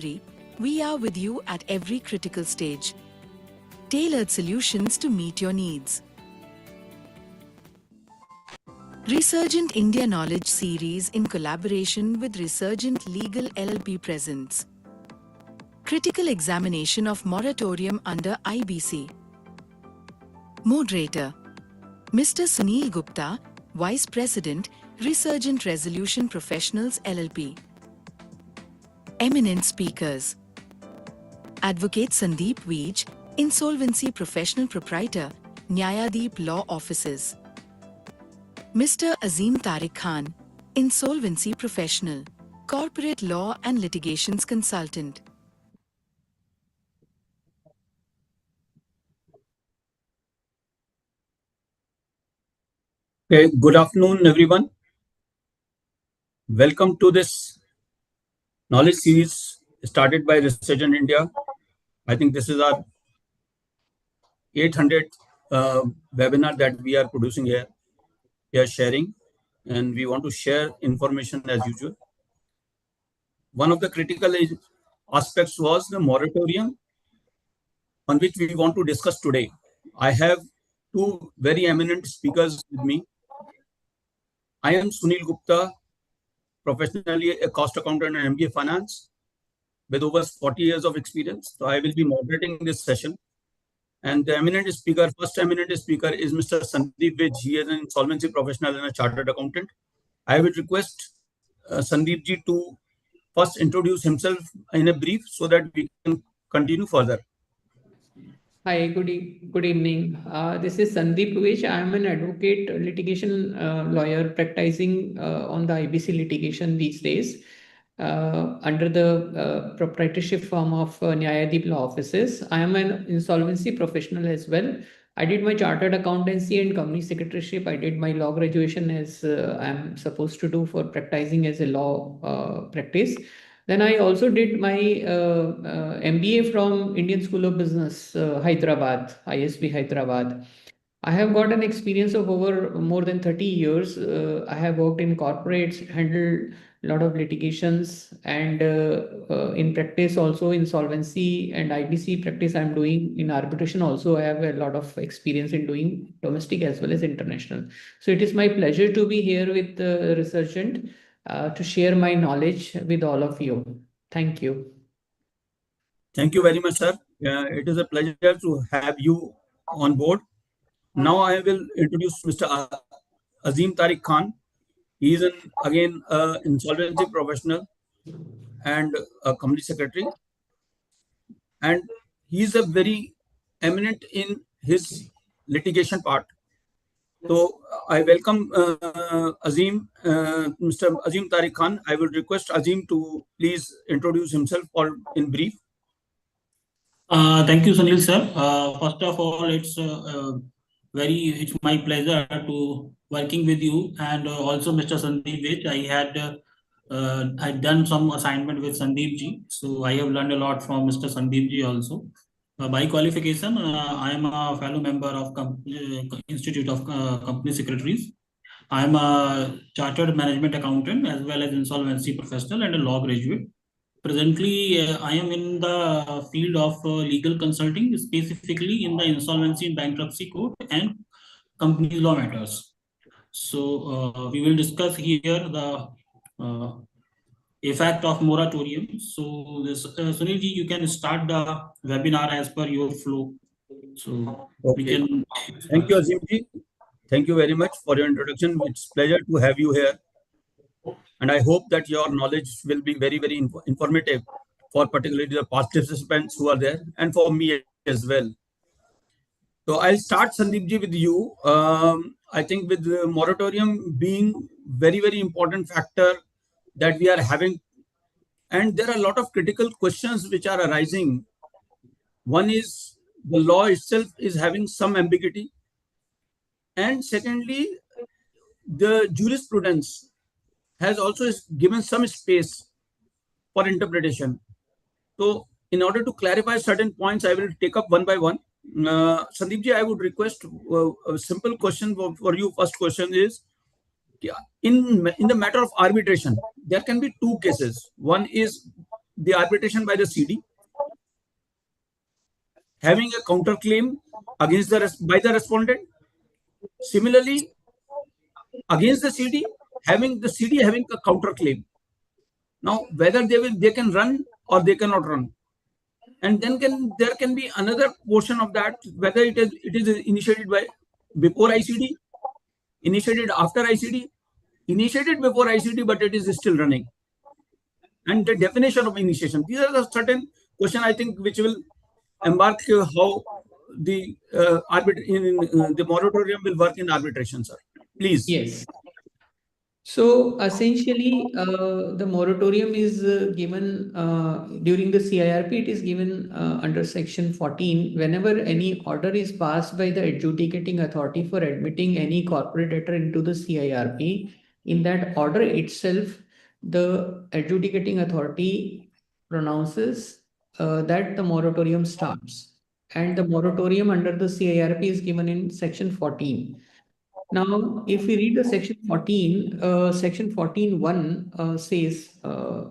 We are with you at every critical stage. Tailored solutions to meet your needs. Resurgent India Knowledge Series in collaboration with Resurgent Legal LLP presents Critical Examination of Moratorium under IBC. Moderator Mr. Sunil Gupta, Vice President, Resurgent Resolution Professionals LLP. Eminent speakers: Advocate Sandeep Veej, Insolvency Professional Proprietor, Nyayadeep Law Offices. Mr. Azim Tariq Khan, Insolvency Professional, Corporate Law and Litigations Consultant. Okay, good afternoon, everyone. Welcome to this knowledge series started by Resurgent India. I think this is our 800th webinar that we are producing here. We are sharing, and we want to share information as usual. One of the critical aspects was the moratorium, on which we want to discuss today. I have two very eminent speakers with me. I am Sunil Gupta, professionally a cost accountant and MBA finance with over 40 years of experience. So I will be moderating this session. And the eminent speaker, first eminent speaker is Mr. Sandeep Veej. He is an insolvency professional and a chartered accountant. I would request Sandeep ji to first introduce himself in a brief so that we can continue further. Hi, good evening. This is Sandeep Veej. I am an advocate, litigation lawyer practicing on the IBC litigation these days under the proprietorship firm of Nyayadeep Law Offices. I am an insolvency professional as well. I did my chartered accountancy and company secretaryship. I did my law graduation as I'm supposed to do for practicing as a law practice. Then I also did my MBA from Indian School of Business, Hyderabad, ISB Hyderabad. I have got an experience of over more than 30 years. I have worked in corporates, handled a lot of litigations, and in practice also insolvency and IBC practice I'm doing. In arbitration also I have a lot of experience in doing domestic as well as international. So it is my pleasure to be here with the Resurgent to share my knowledge with all of you. Thank you. Thank you very much, sir. It is a pleasure to have you on board. Now I will introduce Mr. Azim Tariq Khan. He is again an insolvency professional and a company secretary. And he is a very eminent in his litigation part. So I welcome Azim, Mr. Azim Tariq Khan. I will request Azim to please introduce himself or in brief. Thank you, Sunil sir. First of all, it's my pleasure to working with you and also Mr. Sandeep Veej. I'd done some assignment with Sandeep ji, so I have learned a lot from Mr. Sandeep ji also. By qualification, I am a fellow member of Institute of Company Secretaries. I am a chartered management accountant as well as insolvency professional and a law graduate. Presently, I am in the field of legal consulting, specifically in the insolvency and bankruptcy code and company law matters. So we will discuss here the effect of moratorium. So this Sunil ji, you can start the webinar as per your flow. So okay. We can. Thank you, Azim ji. Thank you very much for your introduction. It's a pleasure to have you here. And I hope that your knowledge will be very, very informative for particularly the past participants who are there and for me as well. So I'll start, Sandeep ji, with you. I think with the moratorium being very, very important factor that we are having, and there are a lot of critical questions which are arising. One is the law itself is having some ambiguity. And secondly, the jurisprudence has also given some space for interpretation. So in order to clarify certain points, I will take up one by one. Sandeep ji, I would request a simple question for you. First question is, in the matter of arbitration, there can be two cases. One is the arbitration by the CD, having a counterclaim against by the respondent. Similarly, against the CD, having the CD having a counterclaim. Now, whether they can run or they cannot run, and then there can be another portion of that, whether it is initiated by before ICD, initiated after ICD, initiated before ICD, but it is still running. And the definition of initiation. These are the certain question, I think, which will embark how the the moratorium will work in arbitration, sir. Please. Yes. So essentially, the moratorium is given during the CIRP. It is given under Section 14. Whenever any order is passed by the adjudicating authority for admitting any corporate debtor into the CIRP, in that order itself, the adjudicating authority pronounces that the moratorium starts. And the moratorium under the CIRP is given in Section 14. Now, if we read the section 14, section 14.1 says,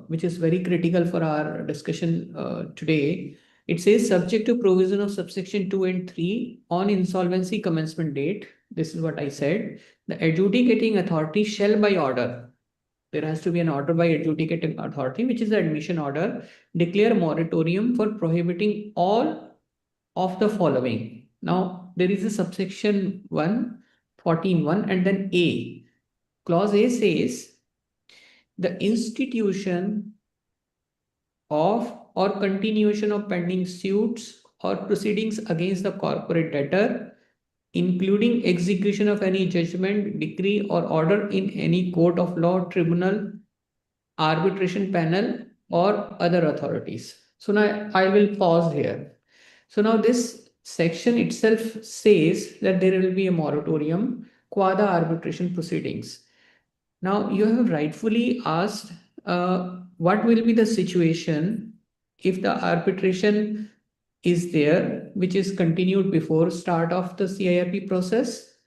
which is very critical for our discussion today, it says subject to provision of subsection 2 and 3 on insolvency commencement date. This is what I said. The adjudicating authority shall by order. There has to be an order by adjudicating authority, which is the admission order, declare moratorium for prohibiting all of the following. Now, there is a subsection 1. 14.1 and then A. Clause A says the institution of or continuation of pending suits or proceedings against the corporate debtor, including execution of any judgment, decree or order in any court of law, tribunal, arbitration panel or other authorities. So now I will pause here. So now this section itself says that there will be a moratorium qua the arbitration proceedings. Now you have rightfully asked what will be the situation if the arbitration is there, which is continued before start of the CIRP process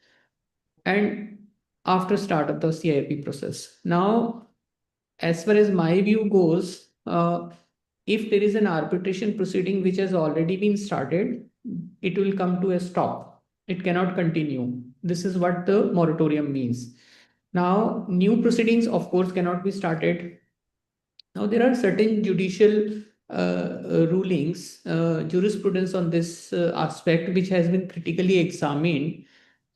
and after start of the CIRP process. Now, as far as my view goes, if there is an arbitration proceeding which has already been started, it will come to a stop. It cannot continue. This is what the moratorium means. Now, new proceedings, of course, cannot be started. Now, there are certain judicial rulings, jurisprudence on this aspect, which has been critically examined.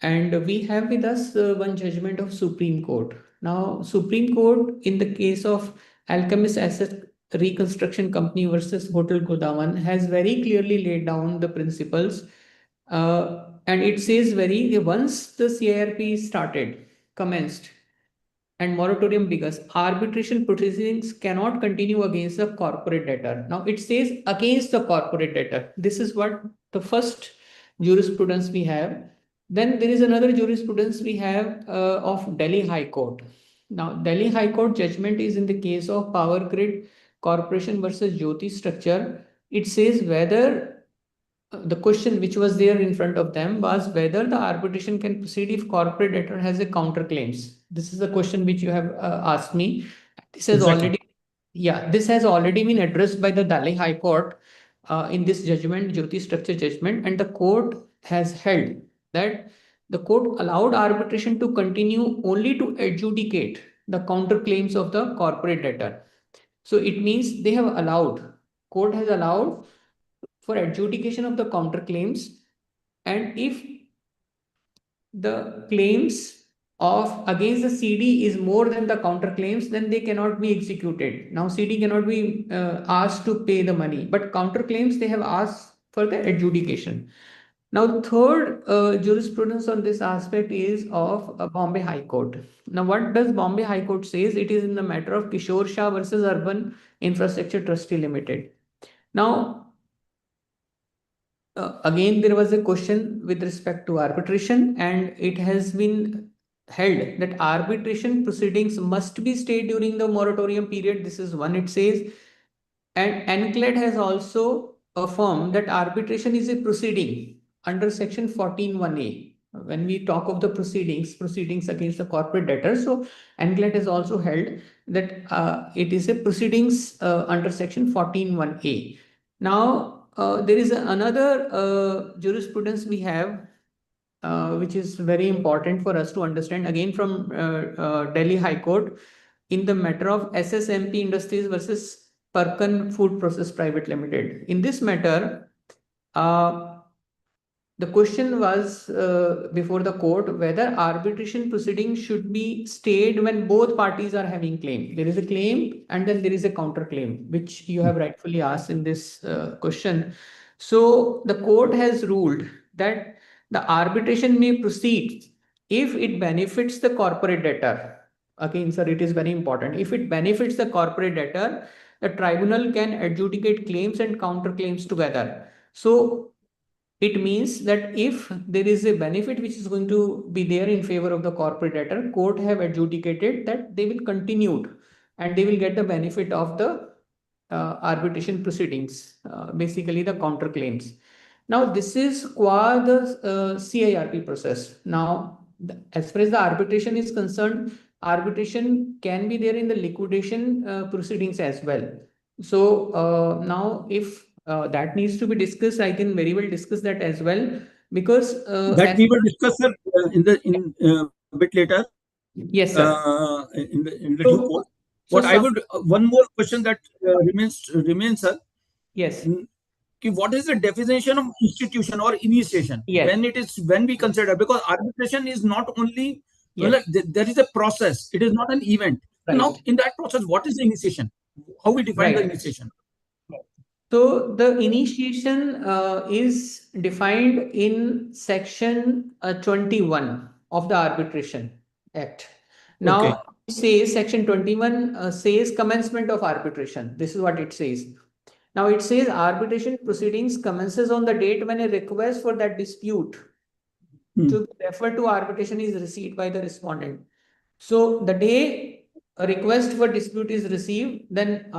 And we have with us one judgment of Supreme Court. Now, Supreme Court, in the case of Alchemist Asset Reconstruction Company versus Hotel Godawan, has very clearly laid down the principles. And it says once the CIRP started, commenced, and moratorium begins, arbitration proceedings cannot continue against the corporate debtor. Now it says against the corporate debtor. This is what the first jurisprudence we have. Then there is another jurisprudence we have of Delhi High Court. Now Delhi High Court judgment is in the case of Power Grid Corporation versus Jyoti Structure. It says whether the question which was there in front of them was whether the arbitration can proceed if corporate debtor has a counterclaims. This is the question which you have asked me. This has this has already been addressed by the Delhi High Court in this judgment, Jyoti Structure judgment, and the court has held that the court allowed arbitration to continue only to adjudicate the counterclaims of the corporate debtor. So it means they have allowed, court has allowed for adjudication of the counterclaims, and if the claims of against the CD is more than the counterclaims, then they cannot be executed. Now CD cannot be asked to pay the money, but counterclaims they have asked for the adjudication. Now, the third jurisprudence on this aspect is of Bombay High Court. Now, what does Bombay High Court says? It is in the matter of Kishore Shah versus Urban Infrastructure Trustee Limited. Now, again, there was a question with respect to arbitration, and it has been held that arbitration proceedings must be stayed during the moratorium period. This is one, it says. And NCLAT has also affirmed that arbitration is a proceeding under section 14.1a. when we talk of the proceedings against the corporate debtor, so NCLAT has also held that it is a proceedings under section 14(1)(a). Now, there is another jurisprudence we have, which is very important for us to understand, again from Delhi High Court, in the matter of SSMP Industries versus Perkin Food Process Private Limited. In this matter, the question was before the court whether arbitration proceedings should be stayed when both parties are having claim. There is a claim and then there is a counterclaim, which you have rightfully asked in this question. So the court has ruled that the arbitration may proceed if it benefits the corporate debtor. Again, sir, it is very important. If it benefits the corporate debtor, the tribunal can adjudicate claims and counterclaims together. So it means that if there is a benefit which is going to be there in favor of the corporate debtor, court have adjudicated that they will continue and they will get the benefit of the arbitration proceedings, basically the counterclaims. Now, this is qua the CIRP process. Now, as far as the arbitration is concerned, arbitration can be there in the liquidation proceedings as well. So now, if that needs to be discussed, I can very well discuss that as well, because that we will discuss, sir, in a bit later. Yes, sir. In the due course. What I would one more question that remains, sir. Yes. What is the definition of institution or initiation? Yes. When we consider, because arbitration is not only there is a process, it is not an event. Right. Now, in that process, what is the initiation? How we define the initiation? So the initiation is defined in section 21 of the Arbitration Act. Now, it says section 21 says commencement of arbitration. This is what it says. Now, it says arbitration proceedings commences on the date when a request for that dispute to refer to arbitration is received by the respondent. So the day a request for dispute is received, then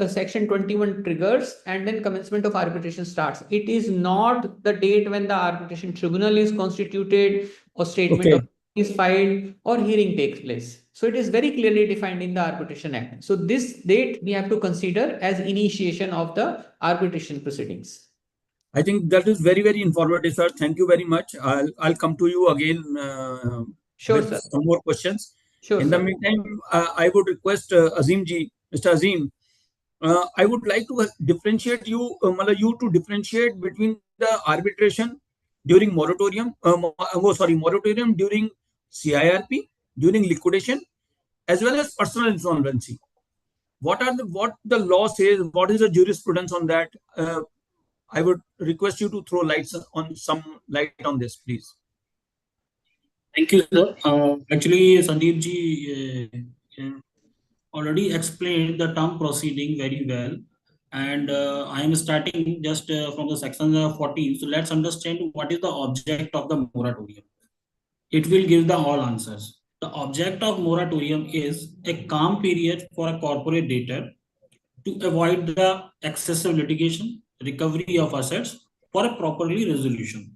section 21 triggers and then commencement of arbitration starts. It is not the date when the arbitration tribunal is constituted or statement of is filed or hearing takes place. So it is very clearly defined in the Arbitration Act. So this date we have to consider as initiation of the arbitration proceedings. I think that is very, very informative, sir. Thank you very much. I'll come to you again with some more questions. Sure, in the meantime, I would request Azim ji, Mr. Azim, I would like to differentiate you to differentiate between the arbitration during moratorium, moratorium during CIRP, during liquidation, as well as personal insolvency. What the law says? What is the jurisprudence on that? I would request you to throw some light on this, please. Thank you, sir. Actually, Sandeep ji already explained the term proceeding very well, and I am starting just from the section 14. So let's understand what is the object of the moratorium. It will give the all answers. The object of moratorium is a calm period for a corporate debtor to avoid the excessive litigation, recovery of assets for a properly resolution.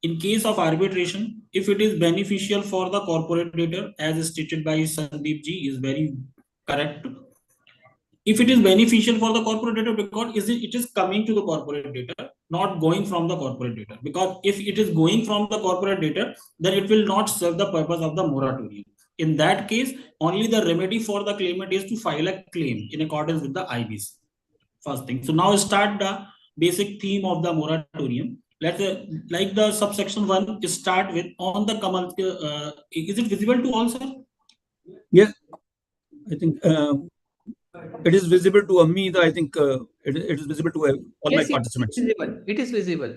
In case of arbitration, if it is beneficial for the corporate debtor, as stated by Sandeep ji, is very correct. If it is beneficial for the corporate debtor, because it is coming to the corporate debtor, not going from the corporate debtor. Because if it is going from the corporate debtor, then it will not serve the purpose of the moratorium. In that case, only the remedy for the claimant is to file a claim in accordance with the IBC. First thing. So now start the basic theme of the moratorium. Let's like the subsection 1 start with on the common. Is it visible to all, sir? Yeah, I think it is visible to me. I think it is visible to all my participants. It is visible.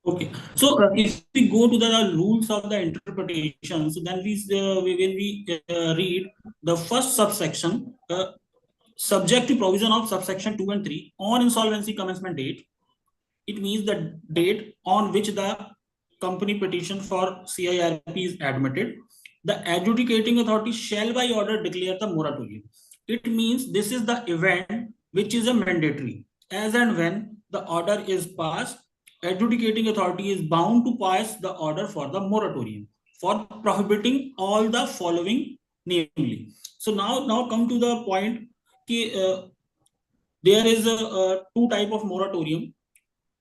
Okay, so if we go to the rules of the interpretations, then when we read the first subsection, subject to provision of subsection 2 and 3 on insolvency commencement date, it means the date on which the company petition for CIRP is admitted, the adjudicating authority shall by order declare the moratorium. It means this is the event which is a mandatory. As and when the order is passed, adjudicating authority is bound to pass the order for the moratorium for prohibiting all the following, namely. So now come to the point. There is two type of moratorium.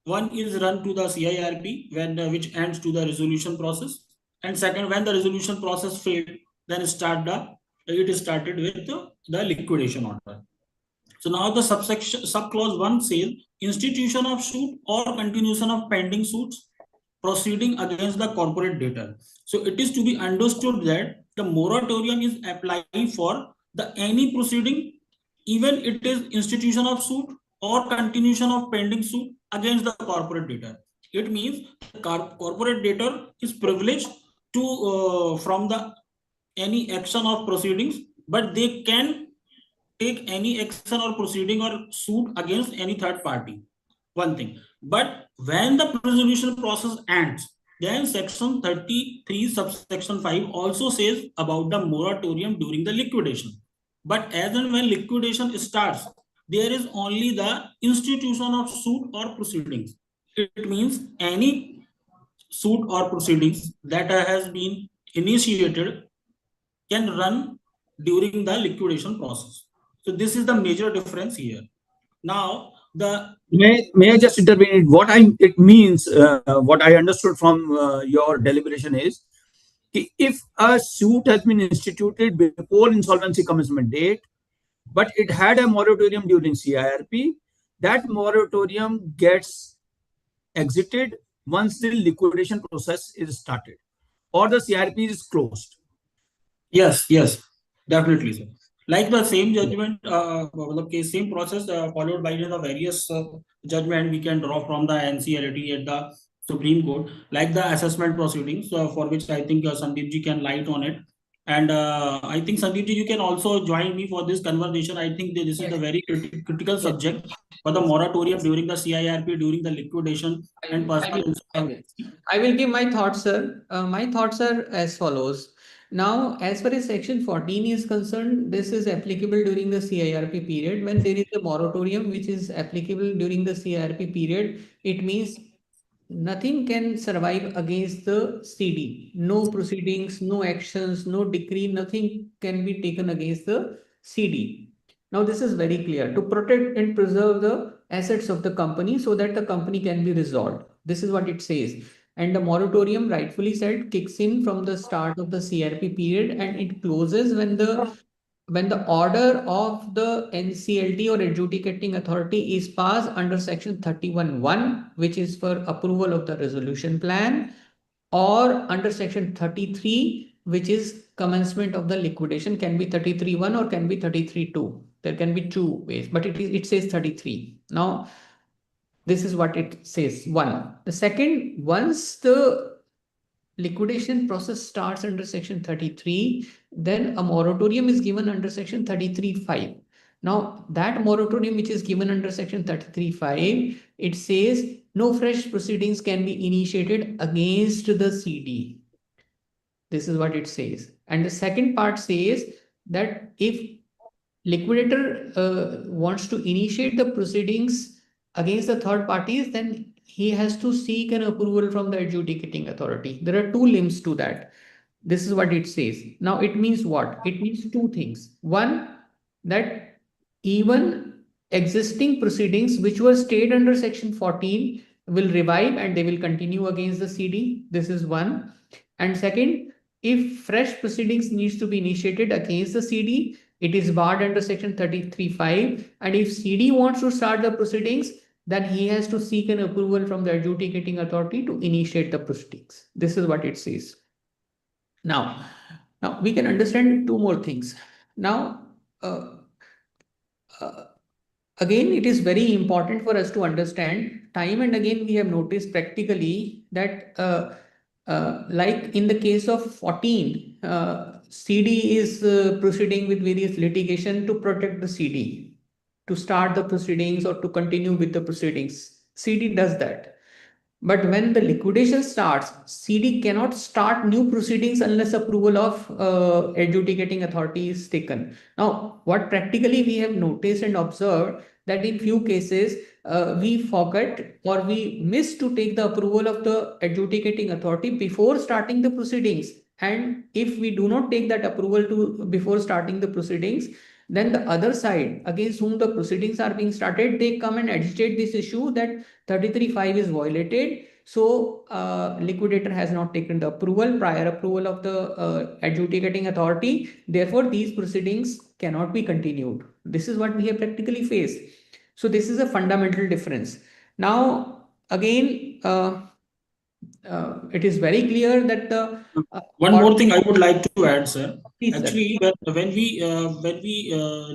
One is run to the CIRP which ends to the resolution process, and second, when the resolution process failed, then it is started with the liquidation order. So now the subclause 1 says institution of suit or continuation of pending suits proceeding against the corporate debtor. So it is to be understood that the moratorium is applying for the any proceeding, even it is institution of suit or continuation of pending suit against the corporate debtor. It means the corporate debtor is privileged to from the any action of proceedings, but they can take any action or proceeding or suit against any third party. One thing. But when the resolution process ends, then section 33 subsection 5 also says about the moratorium during the liquidation. But as and when liquidation starts, there is only the institution of suit or proceedings. It means any suit or proceedings that has been initiated can run during the liquidation process. So this is the major difference here. Now, may I just intervene? It means what I understood from your deliberation is, if a suit has been instituted before insolvency commencement date, but it had a moratorium during CIRP, that moratorium gets exited once the liquidation process is started or the CIRP is closed. yes, definitely, sir. Like the same judgment, same process followed by the various judgment we can draw from the NCLT at the Supreme Court, like the assessment proceedings, for which I think Sandeep ji can light on it. And I think Sandeep ji, you can also join me for this conversation. I think this is a very critical subject for the moratorium during the CIRP, during the liquidation and personal. I will give my thoughts, sir. My thoughts are as follows. Now, as far as section 14 is concerned, this is applicable during the CIRP period. When there is a moratorium which is applicable during the CIRP period, it means nothing can survive against the CD. No proceedings, no actions, no decree, nothing can be taken against the CD. Now, this is very clear to protect and preserve the assets of the company so that the company can be resolved. This is what it says. And the moratorium, rightfully said, kicks in from the start of the CRP period and it closes when the order of the NCLT or adjudicating authority is passed under section 31(1), which is for approval of the resolution plan, or under section 33, which is commencement of the liquidation, can be 33(1) or can be 33(2). There can be two ways, but it says 33. Now, this is what it says. One. The second, once the liquidation process starts under section 33, then a moratorium is given under section 33(5). Now, that moratorium which is given under section 33(5), it says no fresh proceedings can be initiated against the CD. This is what it says. And the second part says that if liquidator wants to initiate the proceedings against the third parties, then he has to seek an approval from the adjudicating authority. There are two limbs to that. This is what it says. Now, it means what? It means two things. One, that even existing proceedings which were stayed under section 14 will revive and they will continue against the CD. This is one. And second, if fresh proceedings needs to be initiated against the CD, it is barred under section 33(5). And if CD wants to start the proceedings, then he has to seek an approval from the adjudicating authority to initiate the proceedings. This is what it says. Now we can understand two more things. Now, again, it is very important for us to understand. Time and again, we have noticed practically that like in the case of 14, CD is proceeding with various litigation to protect the CD, to start the proceedings or to continue with the proceedings. CD does that. But when the liquidation starts, CD cannot start new proceedings unless approval of adjudicating authority is taken. Now, what practically we have noticed and observed that in few cases, we forget or we miss to take the approval of the adjudicating authority before starting the proceedings. And if we do not take that approval before starting the proceedings, then the other side against whom the proceedings are being started, they come and agitate this issue that 33(5) is violated. So liquidator has not taken the prior approval of the adjudicating authority. Therefore, these proceedings cannot be continued. This is what we have practically faced. So this is a fundamental difference. Now, again, it is very clear that the One more thing I would like to add, sir. Please, sir. Actually, when we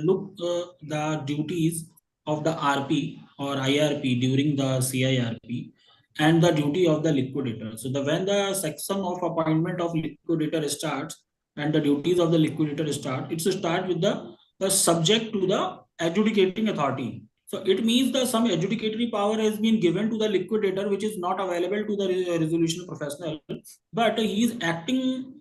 look the duties of the RP or IRP during the CIRP and the duty of the liquidator. So when the section of appointment of liquidator starts and the duties of the liquidator start, it's to start with the subject to the adjudicating authority. So it means that some adjudicatory power has been given to the liquidator, which is not available to the resolution professional, but he is acting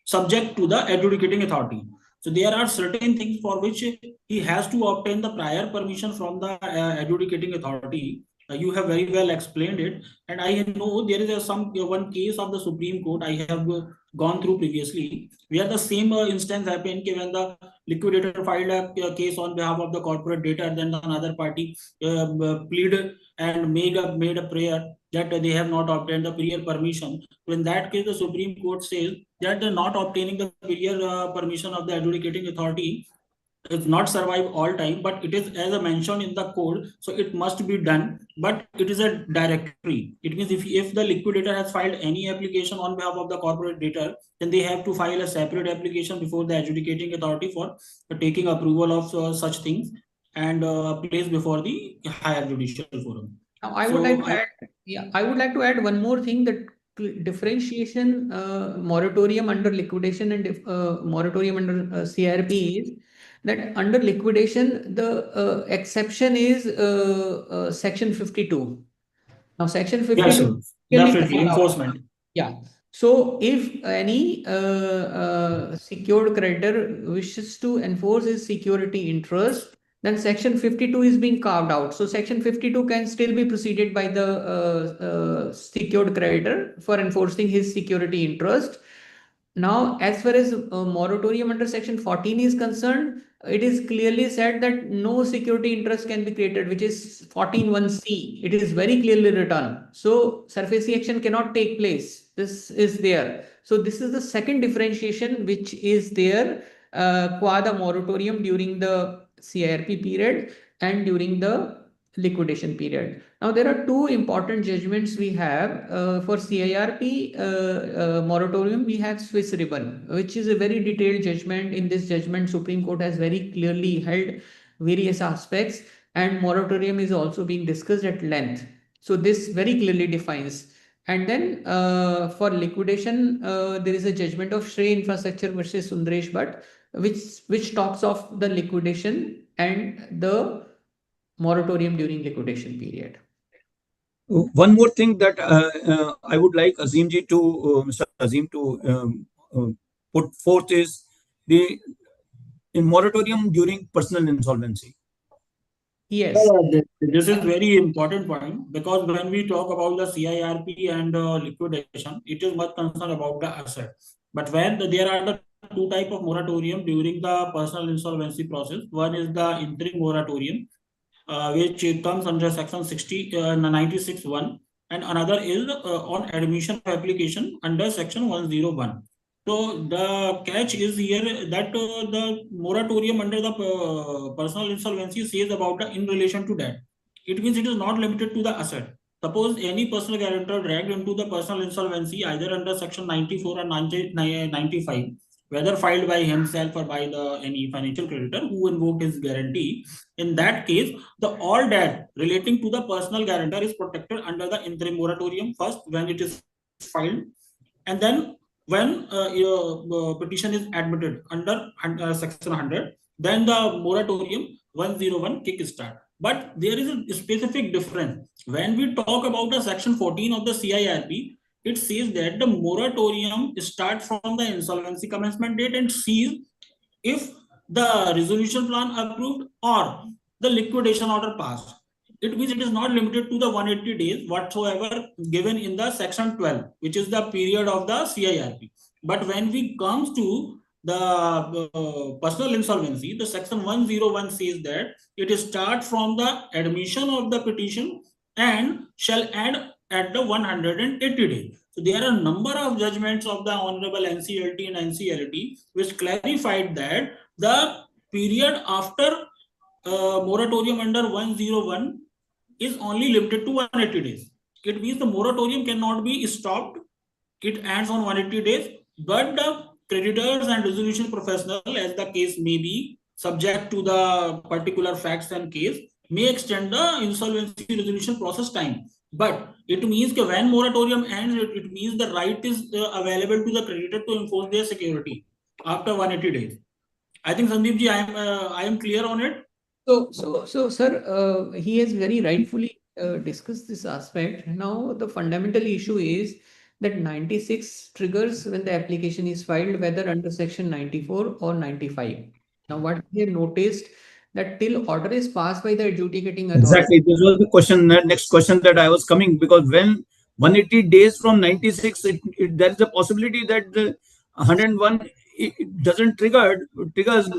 subject to the adjudicating authority. So there are certain things for which he has to obtain the prior permission from the adjudicating authority. You have very well explained it, and I know there is one case of the Supreme Court I have gone through previously, where the same instance happened when the liquidator filed a case on behalf of the corporate debtor, then another party pleaded and made a prayer that they have not obtained the prior permission. So in that case, the Supreme Court says that the not obtaining the prior permission of the adjudicating authority is not survive all time, but it is as I mentioned in the code, so it must be done, but it is a directory. It means if the liquidator has filed any application on behalf of the corporate debtor, then they have to file a separate application before the adjudicating authority for taking approval of such things and place before the higher judicial forum. Now, I would like to add one more thing, that differentiation moratorium under liquidation and moratorium under CRP is that under liquidation the exception is section 52. Now section 52 yes, sir. Definitely enforcement. Yeah. So if any secured creditor wishes to enforce his security interest, then section 52 is being carved out. So section 52 can still be proceeded by the secured creditor for enforcing his security interest. Now, as far as moratorium under section 14 is concerned, it is clearly said that no security interest can be created, which is 14(1)(c). It is very clearly written. So SARFAESI action cannot take place. This is there. So this is the second differentiation which is there qua the moratorium during the CIRP period and during the liquidation period. Now there are two important judgments we have for CIRP moratorium. We have Swiss ribbon, which is a very detailed judgment. In this judgment, Supreme Court has very clearly held various aspects, and moratorium is also being discussed at length. So this very clearly defines. And then for liquidation, there is a judgment of Shrey Infrastructure versus Sundaresh Bhatt, which talks of the liquidation and the moratorium during liquidation period. One more thing that I would like Mr. Azim to put forth is the moratorium during personal insolvency. Yes. This is very important point, because when we talk about the CIRP and liquidation, it is much concerned about the asset. But when there are the two type of moratorium during the personal insolvency process, one is the interim moratorium, which comes under section 96(1), and another is on admission of application under section 101. So the catch is here that the moratorium under the personal insolvency says about in relation to that. It means it is not limited to the asset. Suppose any personal guarantor dragged into the personal insolvency either under section 94 or 95, whether filed by himself or by any financial creditor who invoked his guarantee. In that case, all debt relating to the personal guarantor is protected under the interim moratorium first when it is filed, and then when your petition is admitted under section 100, then the moratorium 101 kick start. But there is a specific difference. When we talk about the section 14 of the CIRP, it says that the moratorium starts from the insolvency commencement date and sees if the resolution plan approved or the liquidation order passed. it means it is not limited to the 180 days whatsoever given in the section 12, which is the period of the CIRP. But when we comes to the personal insolvency, the section 101 says that it starts from the admission of the petition and shall end at the 180 days. So there are a number of judgments of the Honorable NCLT and NCLT which clarified that the period after moratorium under 101 is only limited to 180 days. It means the moratorium cannot be stopped. It ends on 180 days, but the creditors and resolution professional, as the case may be, subject to the particular facts and case, may extend the insolvency resolution process time. But it means that when moratorium ends, it means the right is available to the creditor to enforce their security after 180 days. I think Sandeep ji, I am clear on it. So, sir, he has very rightfully discussed this aspect. Now, the fundamental issue is that 96 triggers when the application is filed, whether under section 94 or 95. Now, what we have noticed that till order is passed by the adjudicating authority. Exactly. This was the question, next question that I was coming, because when 180 days from 96, there is a possibility that the 101 it doesn't triggers because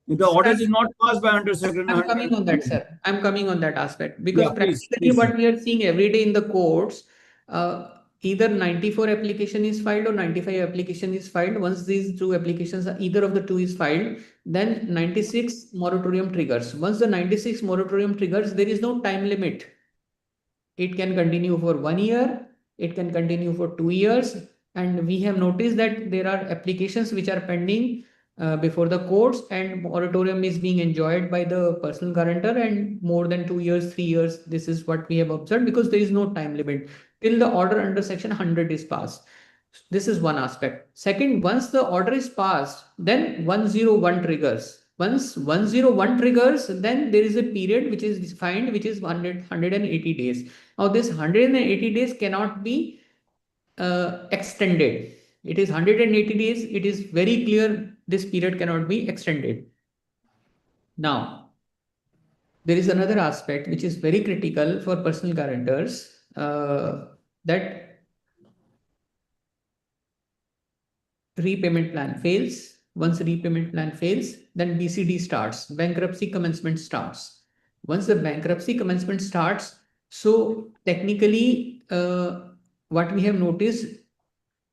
the orders is not passed by under section I'm 100. coming on that, sir. I'm coming on that aspect because Yeah, please, practically please. what we are seeing every day in the courts, either 94 application is filed or 95 application is filed. Once these two applications, either of the two is filed, then 96 moratorium triggers. Once the 96 moratorium triggers, there is no time limit. It can continue for 1 year, it can continue for 2 years, and we have noticed that there are applications which are pending before the courts, and moratorium is being enjoyed by the personal guarantor, and more than 2 years, 3 years. This is what we have observed because there is no time limit till the order under section 100 is passed. This is one aspect. Second, once the order is passed, then 101 triggers. Once 101 triggers, then there is a period which is defined, which is 180 days. Now, this 180 days cannot be extended. It is 180 days. It is very clear this period cannot be extended. Now, there is another aspect which is very critical for personal guarantors, that repayment plan fails. Once repayment plan fails, then BCD starts, bankruptcy commencement starts. Once the bankruptcy commencement starts, so technically what we have noticed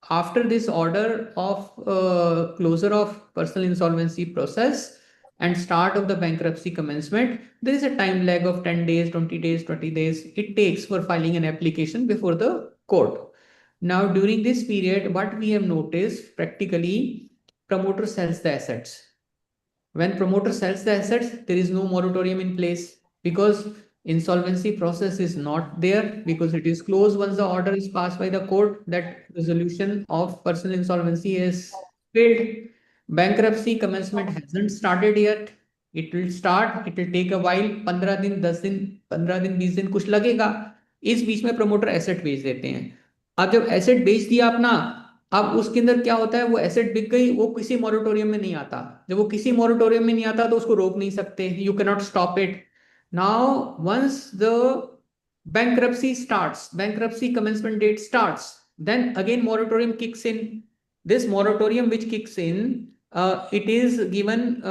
after this order of closure of personal insolvency process and start of the bankruptcy commencement, there is a time lag of 10 days, 20 days, 20 days it takes for filing an application before the court. Now, during this period, what we have noticed, practically, promoter sells the assets. When promoter sells the assets, there is no moratorium in place because insolvency process is not there because it is closed once the order is passed by the court that resolution of personal insolvency is failed. Bankruptcy commencement hasn't started yet. It will start, it will take a while, 15 दिन 10 दिन 15 दिन 20 दिन कुछ लगेगा. इस बीच में promoter asset बेच देते हैं. अब जब एसेट बेच दिया अपना, अब उसके अंदर क्या होता है, वो एसेट बिक गई, वो किसी मॉरेटोरियम में नहीं आता. जब वो किसी मॉरेटोरियम में नहीं आता तो उसको रोक नहीं सकते. You can not stop it. Now once the bankruptcy starts, bankruptcy commencement date starts, then again moratorium kicks in. This moratorium which kicks in, it is given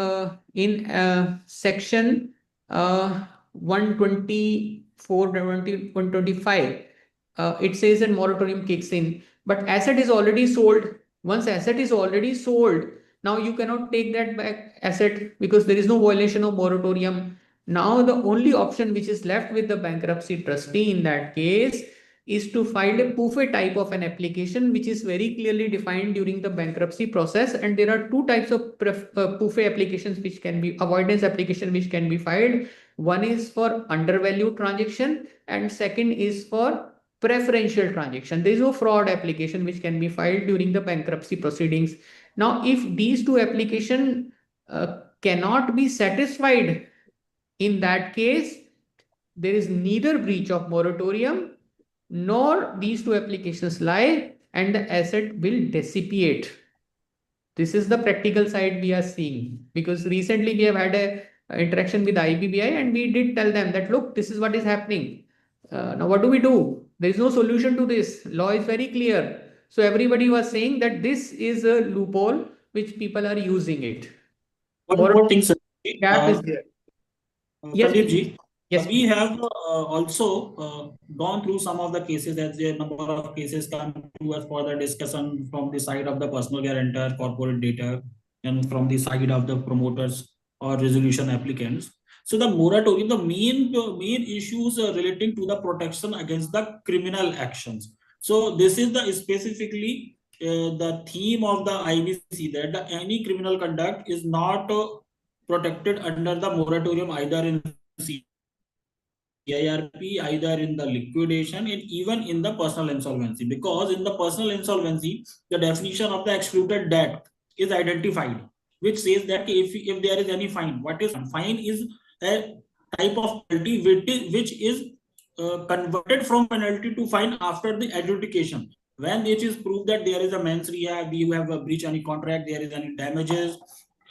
in section 124, 125. It says that moratorium kicks in, but asset is already sold. Once asset is already sold, now you cannot take that back asset because there is no violation of moratorium. Now the only option which is left with the bankruptcy trustee in that case is to file a PUFE type of an application which is very clearly defined during the bankruptcy process, and there are two types of PUFE applications which can be avoidance application which can be filed. One is for undervalue transaction and second is for preferential transaction. There is no fraud application which can be filed during the bankruptcy proceedings. Now, if these two applications cannot be satisfied, in that case, there is neither breach of moratorium nor these two applications lie and the asset will dissipate. This is the practical side we are seeing because recently we have had a interaction with IBBI, and we did tell them that, look, this is what is happening. Now, what do we do? There is no solution to this. Law is very clear. So everybody was saying that this is a loophole which people are using it. One more thing, Gap is there. Yes, Sandeep please. ji, Yes, we please. have also gone through some of the cases, as a number of cases come to us for the discussion from the side of the personal guarantor, corporate data, and from the side of the promoters or resolution applicants. So the moratorium, the main issues relating to the protection against the criminal actions. So this is the specifically the theme of the IBC, that any criminal conduct is not protected under the moratorium, either in CIRP, either in the liquidation, and even in the personal insolvency. Because in the personal insolvency, the definition of the excluded debt is identified, which says that if there is any fine, what is fine is a type of penalty which is converted from penalty to fine after the adjudication. When it is proved that there is a mens rea, you have a breach any contract, there is any damages,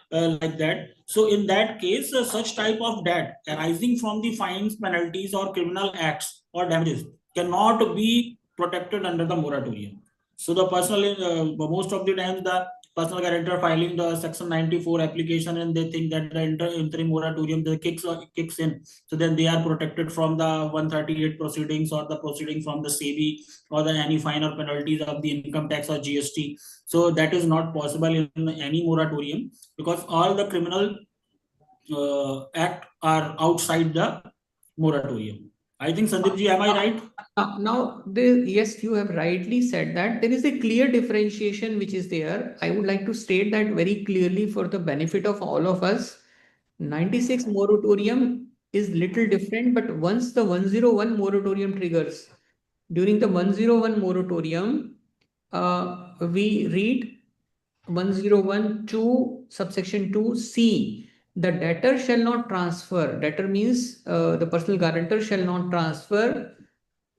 like that. So in that case, such type of debt arising from the fines, penalties, or criminal acts or damages cannot be protected under the moratorium. So the most of the times the personal guarantor filing the section 94 application, and they think that the interim moratorium kicks in, so then they are protected from the 138 proceedings or the proceeding from the SEBI or the any fine or penalties of the income tax or GST. So that is not possible in any moratorium, because all the criminal act are outside the moratorium. I think, Sandeep ji, am I right? Yes, you have rightly said that there is a clear differentiation which is there. I would like to state that very clearly for the benefit of all of us. 96 moratorium is little different, but once the 101 moratorium triggers, during the 101 moratorium, we read 1012 subsection 2C. The debtor shall not transfer. Debtor means the personal guarantor shall not transfer,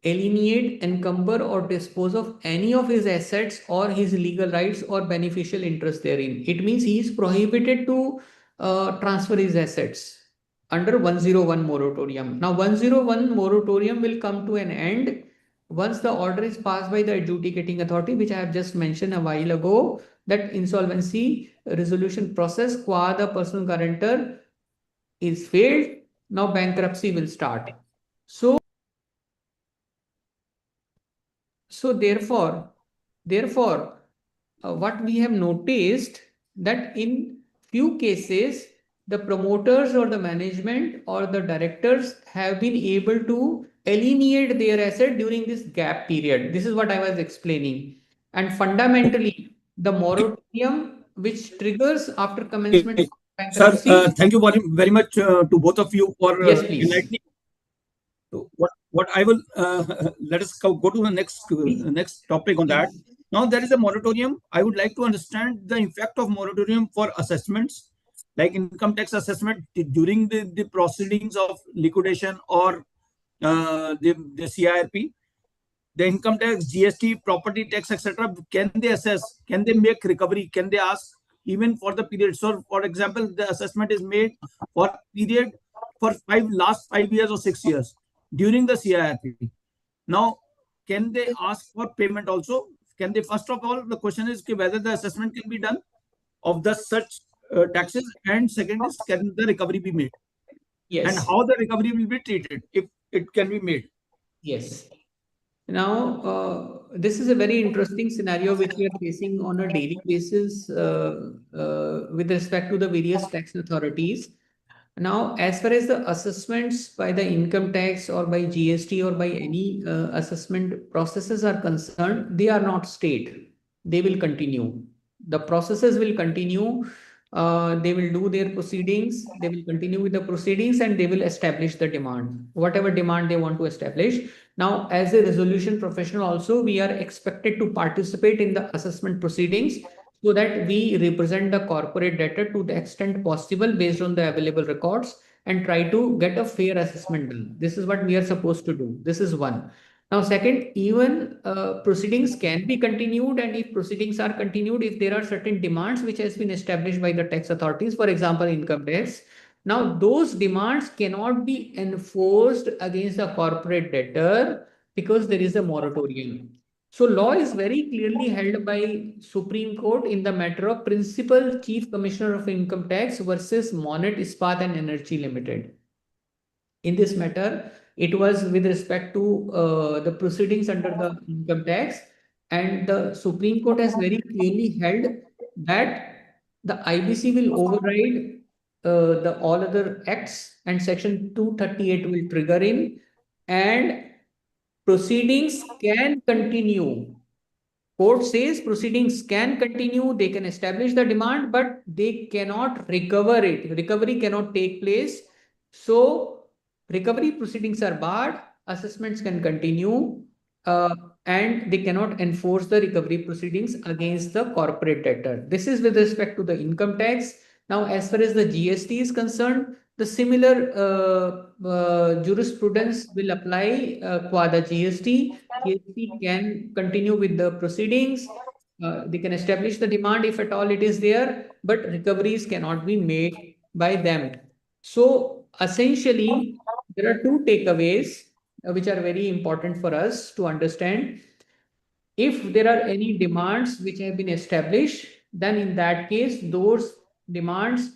alienate, encumber, or dispose of any of his assets or his legal rights or beneficial interest therein. It means he is prohibited to transfer his assets under 101 moratorium. Now, 101 moratorium will come to an end once the order is passed by the adjudicating authority, which I have just mentioned a while ago, that insolvency resolution process qua the personal guarantor is failed. Now bankruptcy will start. So therefore, what we have noticed that in few cases, the promoters or the management or the directors have been able to alienate their asset during this gap period. This is what I was explaining. And fundamentally, the moratorium which triggers after commencement of Sir, bankruptcy. thank you very much to both of you for Yes, please. enlightening. So what I will let us go to the next topic on that. Now there is a moratorium. I would like to understand the impact of moratorium for assessments, like income tax assessment during the proceedings of liquidation or the CIRP, the income tax, GST, property tax, etc. Can they assess? Can they make recovery? Can they ask even for the period? So, for example, the assessment is made for period for last 5 years or 6 years during the CIRP. Now, can they ask for payment also? Can they? First of all, the question is whether the assessment can be done of the such taxes, and second is, can the recovery be made? Yes. And how the recovery will be treated if it can be made? Yes. Now, this is a very interesting scenario which we are facing on a daily basis with respect to the various tax authorities. Now, as far as the assessments by the income tax or by GST or by any assessment processes are concerned, they are not stayed. They will continue. The processes will continue. They will do their proceedings. They will continue with the proceedings, and they will establish the demand, whatever demand they want to establish. Now, as a resolution professional also, we are expected to participate in the assessment proceedings so that we represent the corporate debtor to the extent possible based on the available records and try to get a fair assessment done. This is what we are supposed to do. This is one. Now, second, even proceedings can be continued, and if proceedings are continued, if there are certain demands which has been established by the tax authorities, for example, income tax. Now, those demands cannot be enforced against the corporate debtor because there is a moratorium. So law is very clearly held by Supreme Court in the matter of Principal Chief Commissioner of Income Tax versus Monet Ispat and Energy Limited. In this matter, it was with respect to the proceedings under the income tax, and the Supreme Court has very clearly held that the IBC will override the all other acts, and Section 238 will trigger in, and proceedings can continue. Court says proceedings can continue, they can establish the demand, but they cannot recover it. Recovery cannot take place. So recovery proceedings are barred, assessments can continue, and they cannot enforce the recovery proceedings against the corporate debtor. This is with respect to the income tax. Now, as far as the GST is concerned, the similar jurisprudence will apply qua the GST. GST can continue with the proceedings. They can establish the demand if at all it is there, but recoveries cannot be made by them. So essentially, there are two takeaways which are very important for us to understand. If there are any demands which have been established, then in that case, those demands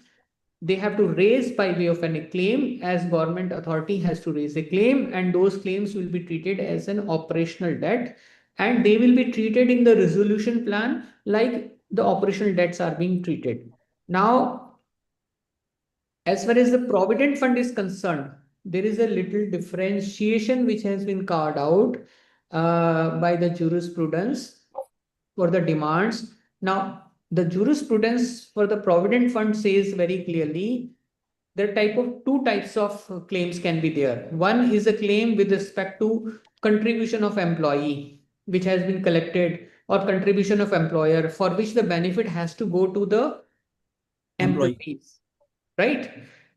they have to raise by way of a claim, as government authority has to raise a claim, and those claims will be treated as an operational debt, and they will be treated in the resolution plan like the operational debts are being treated. Now, as far as the provident fund is concerned, there is a little differentiation which has been carved out by the jurisprudence for the demands. Now, the jurisprudence for the provident fund says very clearly there are two types of claims can be there. One is a claim with respect to contribution of employee which has been collected, or contribution of employer for which the benefit has to go to the employees, right?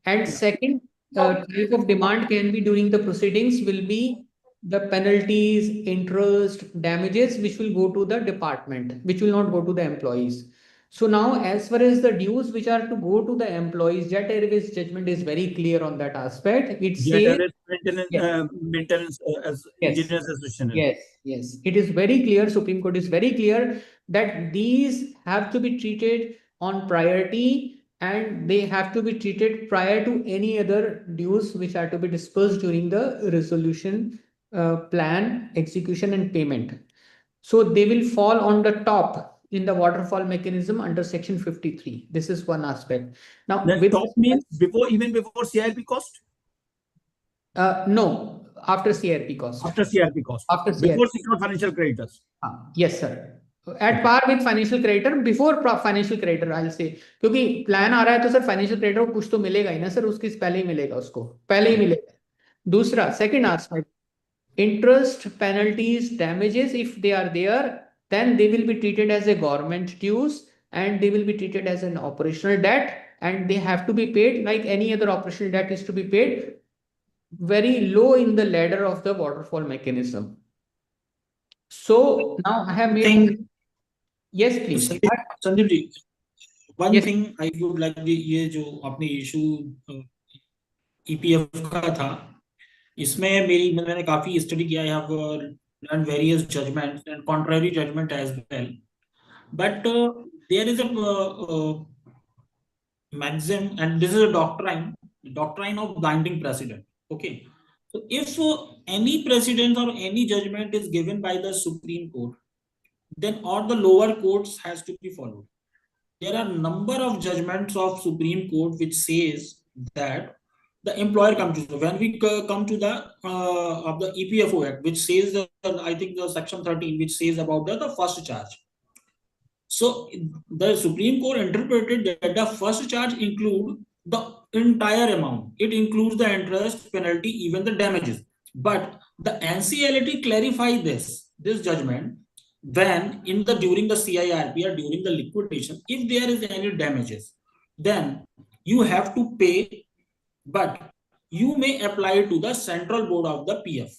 And second type of demand can be during the proceedings will be the penalties, interest, damages, which will go to the department, which will not go to the employees. So now, as far as the dues which are to go to the employees, Jet Airways judgment is very clear on that aspect. It says maintenance as engineers association. Yes. It is very clear. Supreme Court is very clear that these have to be treated on priority, and they have to be treated prior to any other dues which are to be dispersed during the resolution plan, execution, and payment. So they will fall on the top in the waterfall mechanism under Section 53. This is one aspect. Now, the top means even before CIRP cost? No, after CIRP cost. After CIRP cost. After CIRP. Before secured financial creditors. Yes, sir. At par with financial creditor, before financial creditor, I'll say. क्योंकि plan आ रहा है तो sir financial creditor को कुछ तो मिलेगा ही ना sir, उसकी पहले ही मिलेगा उसको, पहले ही मिलेगा. दूसरा, second aspect, interest, penalties, damages, if they are there, then they will be treated as a government dues, and they will be treated as an operational debt, and they have to be paid like any other operational debt is to be paid, very low in the ladder of the waterfall mechanism. So now I have made. Yes, please. Sandeep ji, one thing I would like ये जो आपने issue EPF का था, इसमें मैंने काफी study किया. I have learned various judgments and contrary judgment as well. But there is a maxim, and this is a doctrine of binding precedent. Okay. So if any precedent or any judgment is given by the Supreme Court, then all the lower courts has to be followed. There are number of judgments of Supreme Court which says that the employer comes to, when we come to the of the EPFO Act, which says that, I think the section 13, which says about the first charge. So the Supreme Court interpreted that the first charge include the entire amount. It includes the interest, penalty, even the damages. But the NCLT clarified this judgment when during the CIRP or during the liquidation, if there is any damages, then you have to pay, but you may apply to the central board of the PF,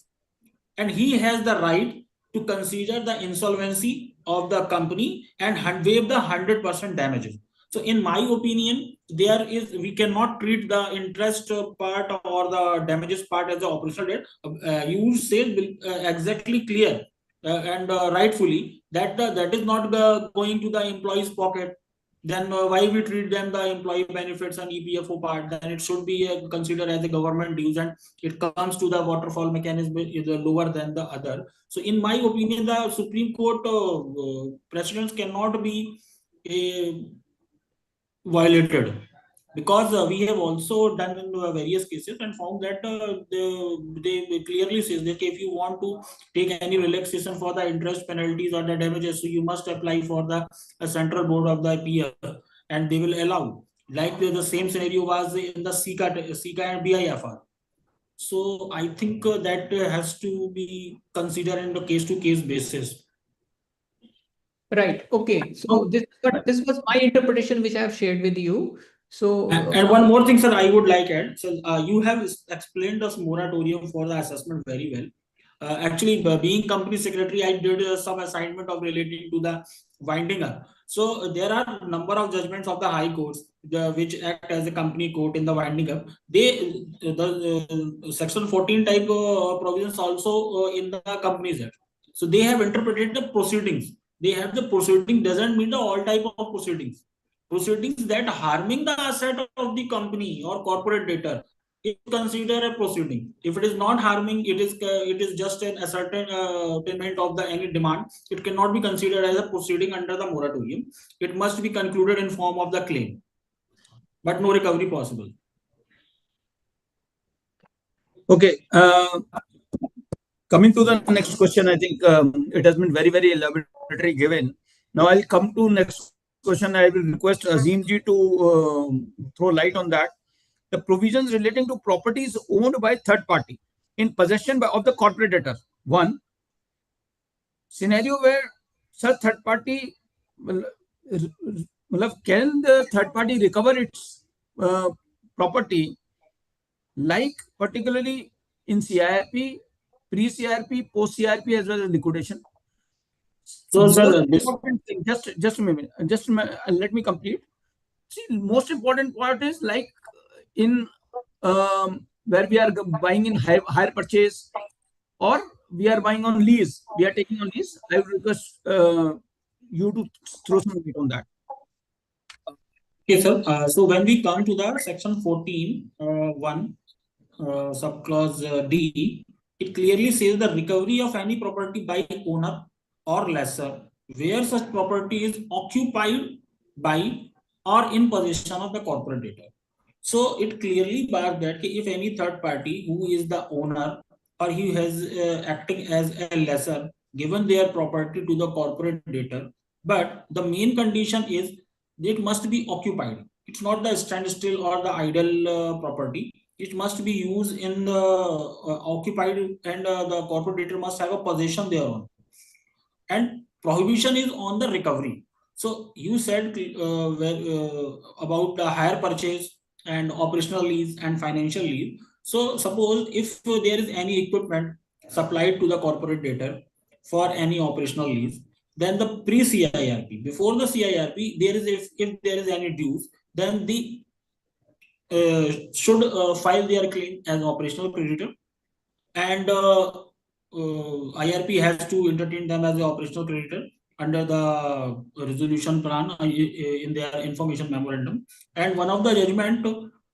and he has the right to consider the insolvency of the company and waive the 100% damages. So in my opinion, we cannot treat the interest part or the damages part as the operational debt. You said exactly clear and rightfully that that is not going to the employee's pocket. Then why we treat them the employee benefits and EPFO part? Then it should be considered as a government dues, and it comes to the waterfall mechanism is lower than the other. So in my opinion, the Supreme Court precedents cannot be violated, because we have also done in various cases and found that they clearly says that if you want to take any relaxation for the interest penalties or the damages, so you must apply for the central board of the PF, and they will allow. Like the same scenario was in the SICA and BIFR. So I think that has to be considered in the case-to-case basis. Right. Okay. So this was my interpretation, which I have shared with you. So and one more thing, sir, I would like to add. So you have explained us moratorium for the assessment very well. Actually, being company secretary, I did some assignment of relating to the winding up. So there are a number of judgments of the high courts which act as a company court in the winding up. The section 14 type provisions also in the Companies Act. So they have interpreted the proceedings. They have the proceeding doesn't mean the all type of proceedings. Proceedings that harming the asset of the company or corporate debtor is considered a proceeding. If it is not harming, it is just an ascertainment of the any demand. It cannot be considered as a proceeding under the moratorium. It must be concluded in form of the claim, but no recovery possible. Okay. Coming to the next question, I think it has been very, very elaborately given. Now I'll come to next question. I will request Azim ji to throw light on that. The provisions relating to properties owned by third party in possession of the corporate debtor. One scenario where such third party, can the third party recover its property, like particularly in CIRP, pre-CIRP, post-CIRP, as well as liquidation? So, sir, just a minute. Let me complete. See, most important part is like in where we are buying in hire purchase, or we are buying on lease. We are taking on lease. I would request you to throw some light on that. Okay, sir. So when we come to the section 14(1), subclause D, it clearly says the recovery of any property by owner or lessor where such property is occupied by or in possession of the corporate debtor. So it clearly bars that if any third party who is the owner or he has acting as a lessor given their property to the corporate debtor, but the main condition is it must be occupied. It's not the standstill or the idle property. It must be used in the occupied, and the corporate debtor must have a possession thereon. And prohibition is on the recovery. So you said about the hire purchase and operational lease and financial lease. So suppose if there is any equipment supplied to the corporate debtor for any operational lease, then the pre-CIRP, before the CIRP, there is if there is any dues, then the should file their claim as operational creditor, and IRP has to entertain them as the operational creditor under the resolution plan in their information memorandum. And one of the judgment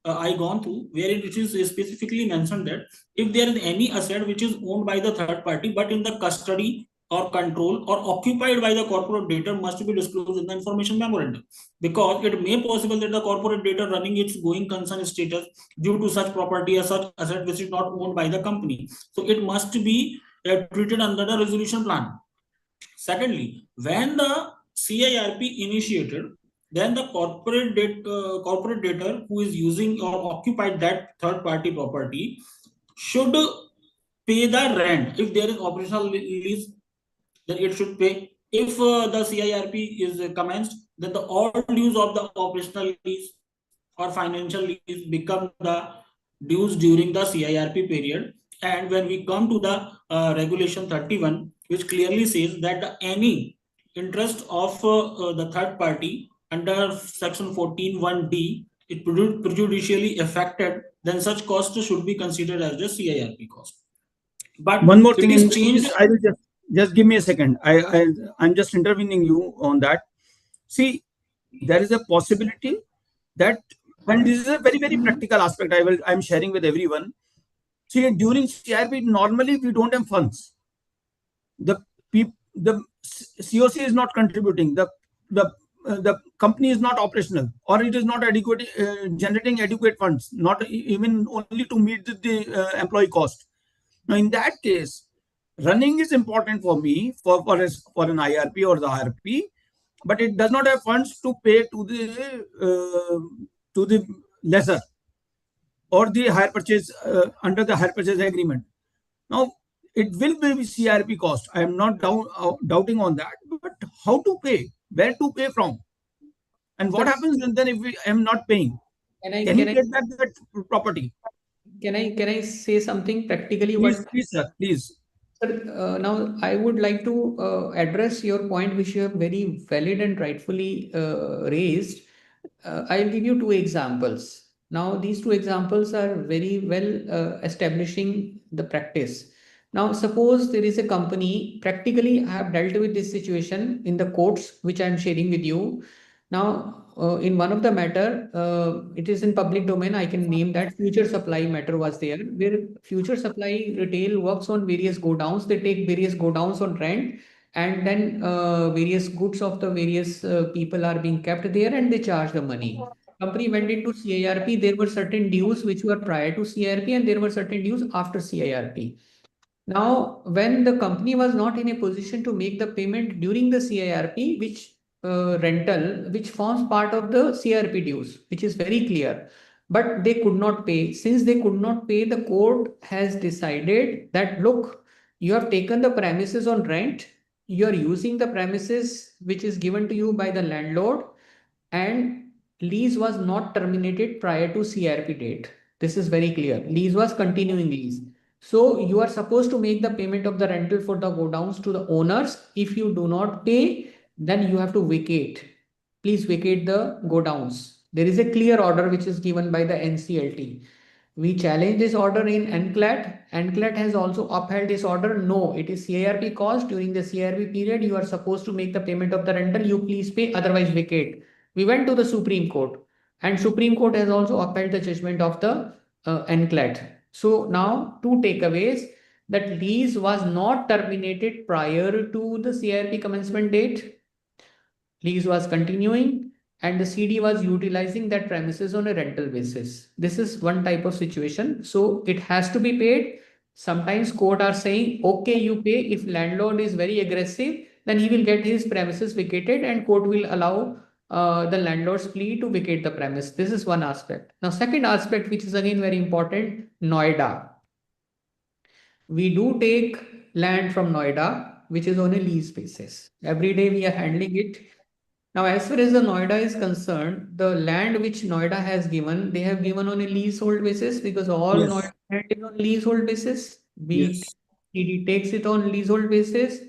I gone through, wherein it is specifically mentioned that if there is any asset which is owned by the third party but in the custody or control or occupied by the corporate debtor, must be disclosed in the information memorandum, because it may possible that the corporate debtor running its going concern status due to such property or such asset which is not owned by the company. So it must be treated under the resolution plan. Secondly, when the CIRP initiated, then the corporate debtor who is using or occupied that third party property should pay the rent. If there is operational lease, then it should pay. If the CIRP is commenced, then all dues of the operational lease or financial lease become the dues during the CIRP period. And when we come to the regulation 31, which clearly says that any interest of the third party under section 14(1)(d), it prejudicially affected, then such cost should be considered as the CIRP cost. But one more it thing is in changed. this, I will just give me a second. I'm just intervening you on that. See, there is a possibility that, and this is a very very practical aspect. I'm sharing with everyone. See, during CIRP, normally we don't have funds. The COC is not contributing. The company is not operational, or it is not adequate, generating adequate funds, not even only to meet the employee cost. Now, in that case, running is important for me for an IRP or the IRP, but it does not have funds to pay to the lesser or the hire purchase under the hire purchase agreement. Now, it will be CRP cost. I am not doubting on that, but how to pay? Where to pay from? And what Sir, happens then if I am not paying? Can he get back that property? Can I say something practically? Please, sir, please. Sir, now I would like to address your point, which you have very valid and rightfully raised. I'll give you two examples. Now, these two examples are very well establishing the practice. Now, suppose there is a company, practically, I have dealt with this situation in the courts, which I am sharing with you. Now, in one of the matter, it is in public domain. I can name that future supply matter was there, where future supply retail works on various godowns. They take various godowns on rent, and then various goods of the various people are being kept there, and they charge the money. Company went into CIRP. There were certain dues which were prior to CIRP, and there were certain dues after CIRP. Now, when the company was not in a position to make the payment during the CIRP, which rental, which forms part of the CIRP dues, which is very clear, but they could not pay. Since they could not pay, the court has decided that, look, you have taken the premises on rent, you are using the premises which is given to you by the landlord, and lease was not terminated prior to CIRP date. This is very clear. Lease was continuing lease. So you are supposed to make the payment of the rental for the godowns to the owners. If you do not pay, then you have to vacate. Please vacate the godowns. There is a clear order which is given by the NCLT. We challenge this order in NCLAT. NCLAT has also upheld this order. No, it is CIRP cost. During the CIRP period, you are supposed to make the payment of the rental. You please pay, otherwise vacate. We went to the Supreme Court, and Supreme Court has also upheld the judgment of the NCLAT. So now two takeaways: that lease was not terminated prior to the CIRP commencement date. Lease was continuing, and the CD was utilizing that premises on a rental basis. This is one type of situation. So it has to be paid. Sometimes court are saying, okay, you pay. If landlord is very aggressive, then he will get his premises vacated, and court will allow the landlord's plea to vacate the premise. This is one aspect. Now, second aspect, which is again very important, Noida. We do take land from Noida, which is on a lease basis. Every day we are handling it. Now, as far as the Noida is concerned, the land which Noida has given, they have given on a leasehold basis, because all Yes. Noida land is on leasehold basis. Yes. CD takes it on leasehold basis.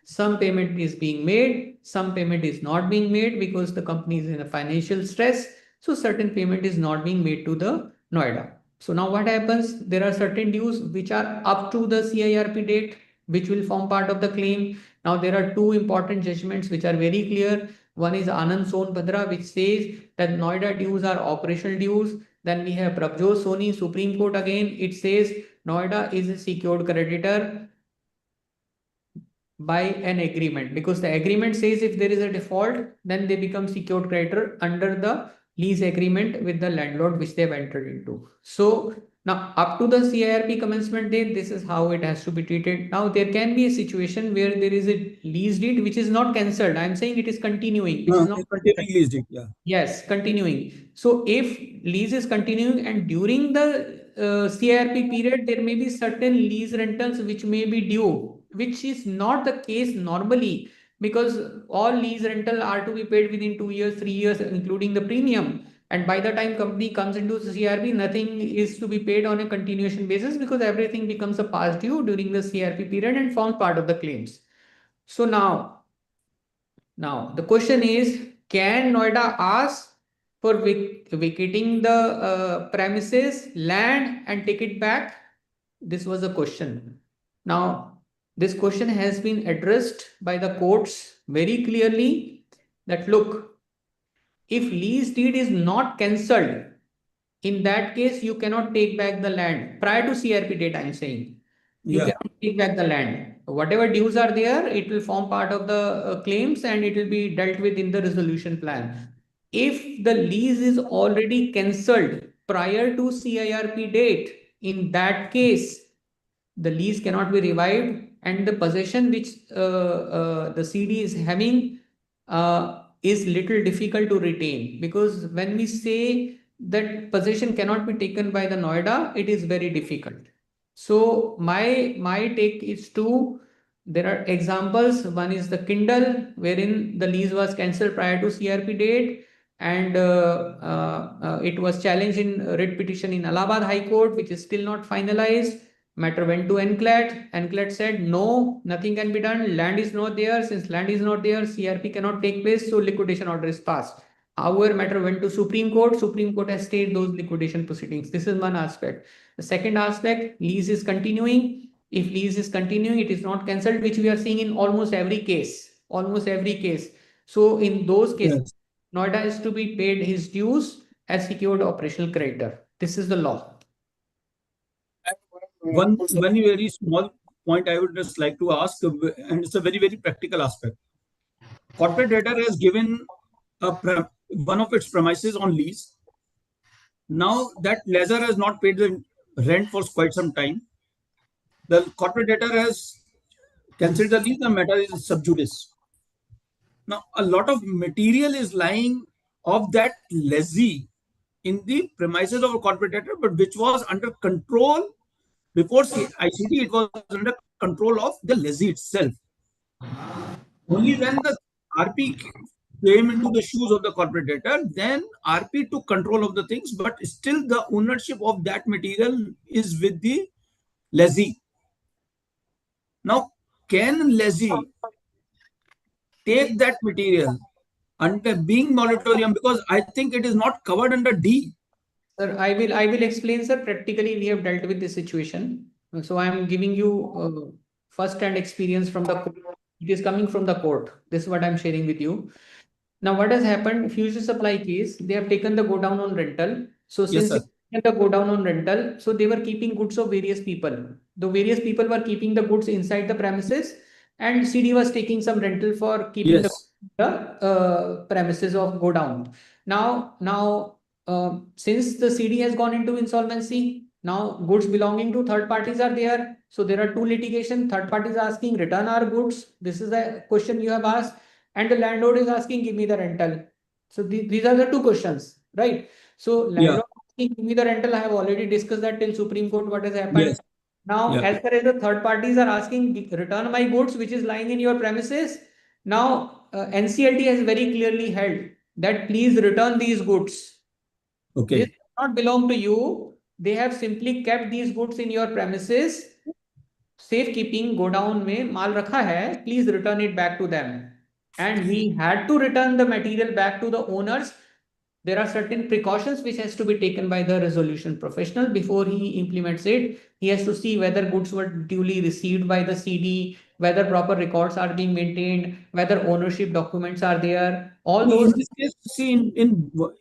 Some payment is being made, some payment is not being made because the company is in a financial stress. So certain payment is not being made to the Noida. So now what happens? There are certain dues which are up to the CIRP date, which will form part of the claim. Now there are two important judgments which are very clear. One is Anand Sonbhadra, which says that Noida dues are operational dues. Then we have Prabjot Soni, Supreme Court again. It says Noida is a secured creditor by an agreement, because the agreement says if there is a default, then they become secured creditor under the lease agreement with the landlord which they have entered into. So now up to the CIRP commencement date, this is how it has to be treated. Now there can be a situation where there is a lease deed which is not cancelled. I am saying it is continuing, which is not Continuing lease deed, yeah. Yes, continuing. So if lease is continuing and during the CIRP period, there may be certain lease rentals which may be due, which is not the case normally, because all lease rental are to be paid within 2 years, 3 years, including the premium. And by the time company comes into CIRP, nothing is to be paid on a continuation basis, because everything becomes a past due during the CIRP period and forms part of the claims. So now the question is, can Noida ask for vacating the premises, land, and take it back? This was a question. Now, this question has been addressed by the courts very clearly that look, if lease deed is not cancelled, in that case, you cannot take back the land prior to CRP date. I'm saying you Yeah. cannot take back the land. Whatever dues are there, it will form part of the claims and it will be dealt with in the resolution plan. If the lease is already cancelled prior to CIRP date, in that case, the lease cannot be revived and the possession which the CD is having is little difficult to retain, because when we say that possession cannot be taken by the Noida, it is very difficult. So my take is to, there are examples. One is the Kindle, wherein the lease was cancelled prior to CRP date, and it was challenged in writ petition in Allahabad High Court, which is still not finalized. Matter went to NCLAT. NCLAT said no, nothing can be done. Land is not there. Since land is not there, CRP cannot take place, so liquidation order is passed. However, matter went to Supreme Court. Supreme Court has stayed those liquidation proceedings. This is one aspect. The second aspect, lease is continuing. If lease is continuing, it is not cancelled, which we are seeing in almost every case. Almost every case. So in those cases, Yes. Noida is to be paid his dues as secured operational creditor. This is the law. One very small point I would just like to ask, and it's a very, very practical aspect. Corporate debtor has given one of its premises on lease. Now that lessor has not paid the rent for quite some time. The corporate debtor has cancelled the lease. The matter is sub judice. Now a lot of material is lying of that lessee in the premises of a corporate debtor, but which was under control before ICT. It was under control of the lessee itself. Only when the RP came into the shoes of the corporate debtor, then RP took control of the things, but still the ownership of that material is with the lessee. Now, can lessee take that material under being moratorium? Because I think it is not covered under D. Sir, I will explain, sir. Practically, we have dealt with this situation. So I am giving you first-hand experience from the court. It is coming from the court. This is what I'm sharing with you. Now, what has happened? Fusion Supply case, they have taken the go down on rental. So Yes, since sir. they took the go down on rental, so they were keeping goods of various people. The various people were keeping the goods inside the premises, and CD was taking some rental for keeping Yes. the premises of go down. Now, since the CD has gone into insolvency, now goods belonging to third parties are there. So there are two litigation. Third parties asking return our goods. This is the question you have asked, and the landlord is asking give me the rental. So these are the two questions, right? So landlord asking give me the rental. I have already discussed that till Supreme Court. What has happened? Yes. Now, Yeah. as far as the third parties are asking return my goods which is lying in your premises. Now, NCLT has very clearly held that please return these goods. Okay. This does not belong to you. They have simply kept these goods in your premises. Safekeeping godown में माल रखा है. Please return it back to them. And we had to return the material back to the owners. There are certain precautions which has to be taken by the resolution professional before he implements it. He has to see whether goods were duly received by the CD, whether proper records are being maintained, whether ownership documents are there. All those. In this case, see,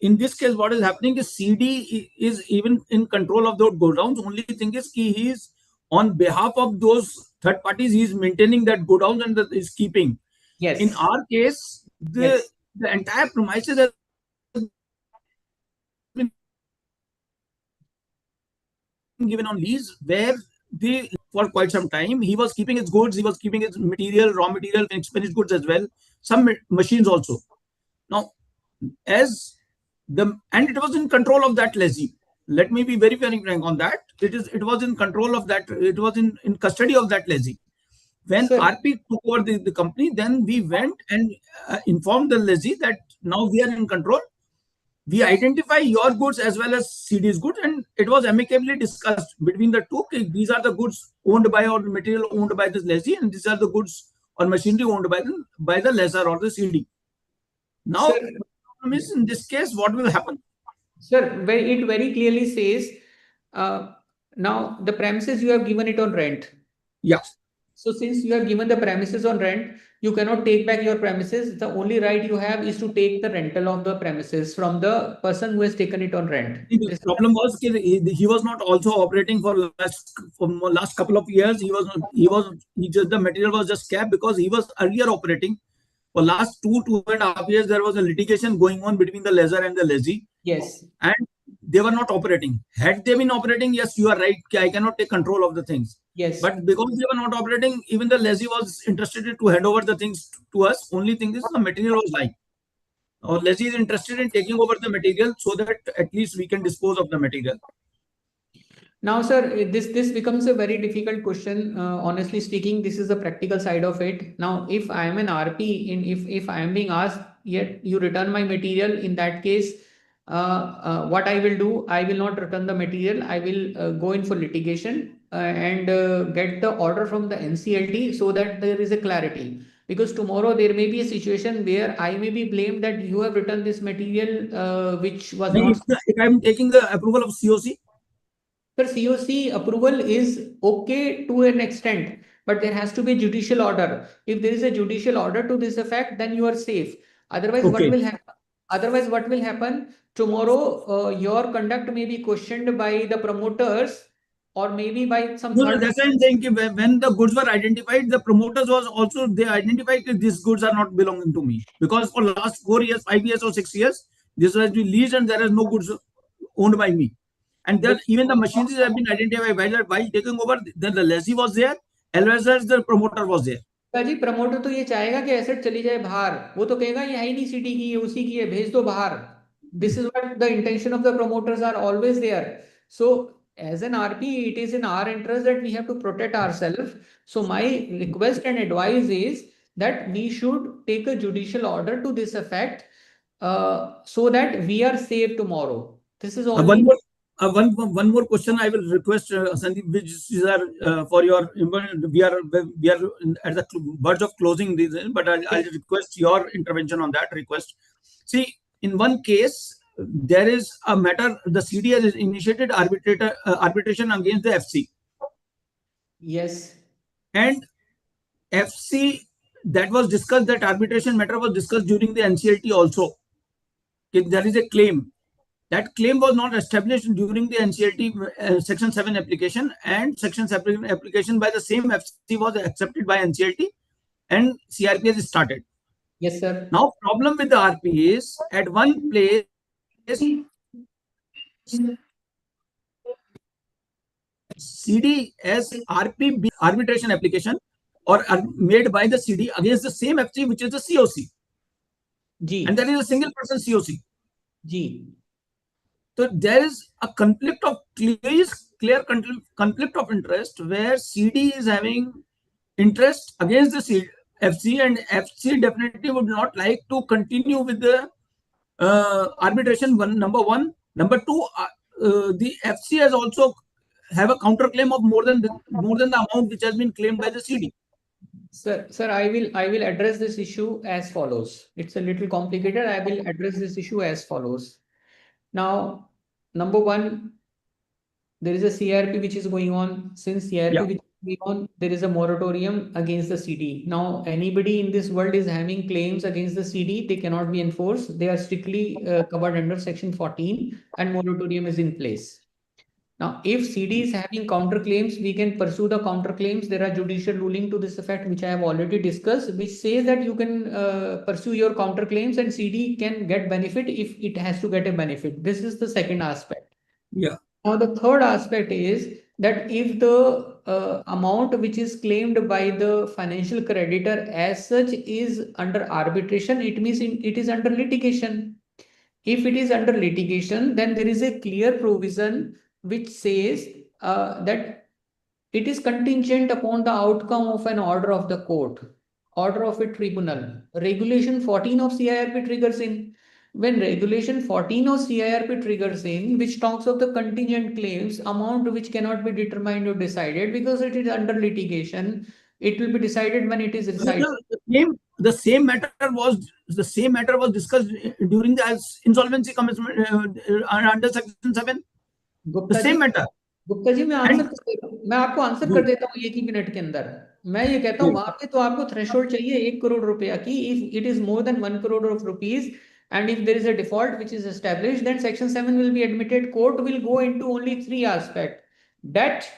in this case, what is happening is CD is even in control of those go downs. Only thing is he is on behalf of those third parties. He is maintaining that go downs and is keeping. Yes. In our case, the entire premises has been given on lease, where for quite some time he was keeping his goods, he was keeping his material, raw material, and finished goods as well, some machines also. Now, and it was in control of that lessee. Let me be very, very frank on that. It was in control of that. It was in custody of that lessee. When RP took over the company, then we went and informed the lessee that now we are in control. We identify your goods as well as CD's goods, and it was amicably discussed between the two. These are the goods owned by or material owned by this lessee, and these are the goods or machinery owned by the lessor or the CD. Now, Sir, in this case, what will happen? sir, it very clearly says, now the premises you have given it on rent. Yeah. So since you have given the premises on rent, you cannot take back your premises. The only right you have is to take the rental of the premises from the person who has taken it on rent. The problem was he was not also operating for last couple of years. He just the material was just kept because he was earlier operating. For last 2.5 years, there was a litigation going on between the lessor and the lessee, Yes. and they were not operating. Had they been operating, yes, you are right. I cannot take control of the things. Yes. But because they were not operating, even the lessee was interested to hand over the things to us. Only thing is the material was lying. Our lessee is interested in taking over the material so that at least we can dispose of the material. Now, sir, this becomes a very difficult question. Honestly speaking, this is the practical side of it. Now, if I am an RP, if I am being asked, yet you return my material, in that case, what I will do, I will not return the material. I will go in for litigation and get the order from the NCLT so that there is a clarity. Because tomorrow there may be a situation where I may be blamed that you have returned this material which was not. If I'm taking the approval of COC, Sir, COC approval is okay to an extent, but there has to be a judicial order. If there is a judicial order to this effect, then you are safe. Otherwise, what okay. will happen? Otherwise, what will happen? Tomorrow, your conduct may be questioned by the promoters or maybe by some No, third. that's why I'm saying when the goods were identified, the promoters was also they identified that these goods are not belonging to me because for last 4 years, 5 years, or 6 years, this has been leased and there is no goods owned by me. And then even the machines have been identified while taking over. Then the lessee was there, as well as the promoter was there. जी promoter तो ये चाहेगा कि asset चली जाए बाहर, वो तो कहेगा ये है ही नहीं सिटी की, ये उसी की है, भेज दो बाहर. This is what the intention of the promoters are always there. So as an RP, it is in our interest that we have to protect ourselves. So my request and advice is that we should take a judicial order to this effect so that we are safe tomorrow. This is only. One more question I will request Sandeep, which is for your we are at the verge of closing this, but I'll request your intervention on that request. See, in one case, there is a matter, the CD has initiated arbitration against the FC. Yes. And FC, that was discussed, that arbitration matter was discussed during the NCLT also. There is a claim. That claim was not established during the NCLT Section 7 application, and Section 7 application by the same FC was accepted by NCLT and CRP has started. Yes, sir. Now, problem with the RP is at one place, CD as RP arbitration application or made by the CD against the same FC, which is the COC. G. And there is a single person COC. G. So there is a conflict of clear conflict of interest where CD is having interest against the FC, and FC definitely would not like to continue with the arbitration. Number one. Number two, the FC has also have a counterclaim of more than the amount which has been claimed by the CD. Sir, I will address this issue as follows. It's a little complicated. I will address this issue as follows. Now, number one, there is a CRP which is going on. Since CRP which is going on, there is a moratorium against the CD. Now, anybody in this world is having claims against the CD, they cannot be enforced. They are strictly covered under Section 14 and moratorium is in place. Now, if CD is having counterclaims, we can pursue the counterclaims. There are judicial ruling to this effect, which I have already discussed, which says that you can pursue your counterclaims and CD can get benefit if it has to get a benefit. This is the second aspect. Yeah. Now, the third aspect is that if the amount which is claimed by the financial creditor as such is under arbitration, it means it is under litigation. If it is under litigation, then there is a clear provision which says that it is contingent upon the outcome of an order of the court, order of a tribunal. Regulation 14 of CIRP triggers in. When Regulation 14 of CIRP triggers in, which talks of the contingent claims, amount which cannot be determined or decided because it is under litigation, it will be decided when it is decided. The claim the same matter was discussed during the insolvency commencement under section 7. The Gupta ji same matter. Gupta ji मैं And answer कर देता हूँ, मैं आपको answer कर जी, देता हूँ 1 ही minute के अंदर। मैं ये कहता हूँ जी, वहां पे तो आपको थ्रेशोल्ड चाहिए 1 करोड़ रुपया की, if it is more than 1 crore of rupees and if there is a default which is established, then section 7 will be admitted. Court will go into only three aspects: debt,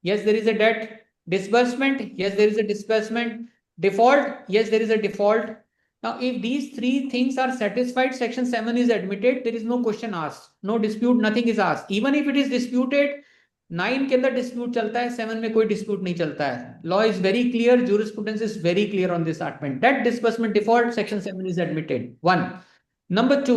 yes there is a debt; disbursement, yes there is a disbursement; default, yes there is a default. Now if these three things are satisfied, section 7 is admitted. There is no question asked, no dispute, nothing is asked. Even if it is disputed, 9 के अंदर dispute चलता है, 7 में कोई dispute नहीं चलता है। Law is very clear, jurisprudence is very clear on this argument that disbursement default section 7 is admitted. One. Number two,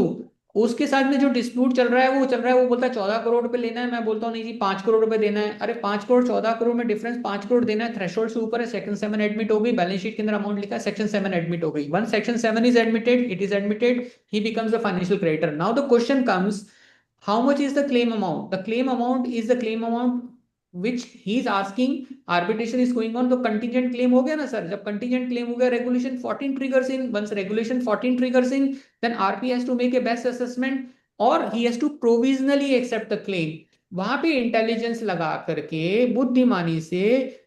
उसके साथ में जो डिस्प्यूट चल रहा है वो चल रहा है, वो बोलता है 14 करोड़ रुपए लेना है, मैं बोलता हूँ नहीं जी 5 करोड़ रुपए देना है। अरे 5 करोड़ 14 करोड़ में डिफरेंस 5 करोड़ देना है, थ्रेशोल्ड से ऊपर है, सेक्शन 7 एडमिट हो गई, बैलेंस शीट के अंदर अमाउंट लिखा है, सेक्शन 7 एडमिट हो गई। One section 7 is admitted, it is admitted, he becomes the financial creditor. Now the question comes, how much is the claim amount? The claim amount is the claim amount which he is asking. Arbitration is going on, तो contingent claim हो गया ना sir. जब contingent claim हो गया, regulation 14 triggers in. Once regulation 14 triggers in, then RP has to make a best assessment or he has to provisionally accept the claim. वहां पे intelligence लगा करके बुद्धिमानी से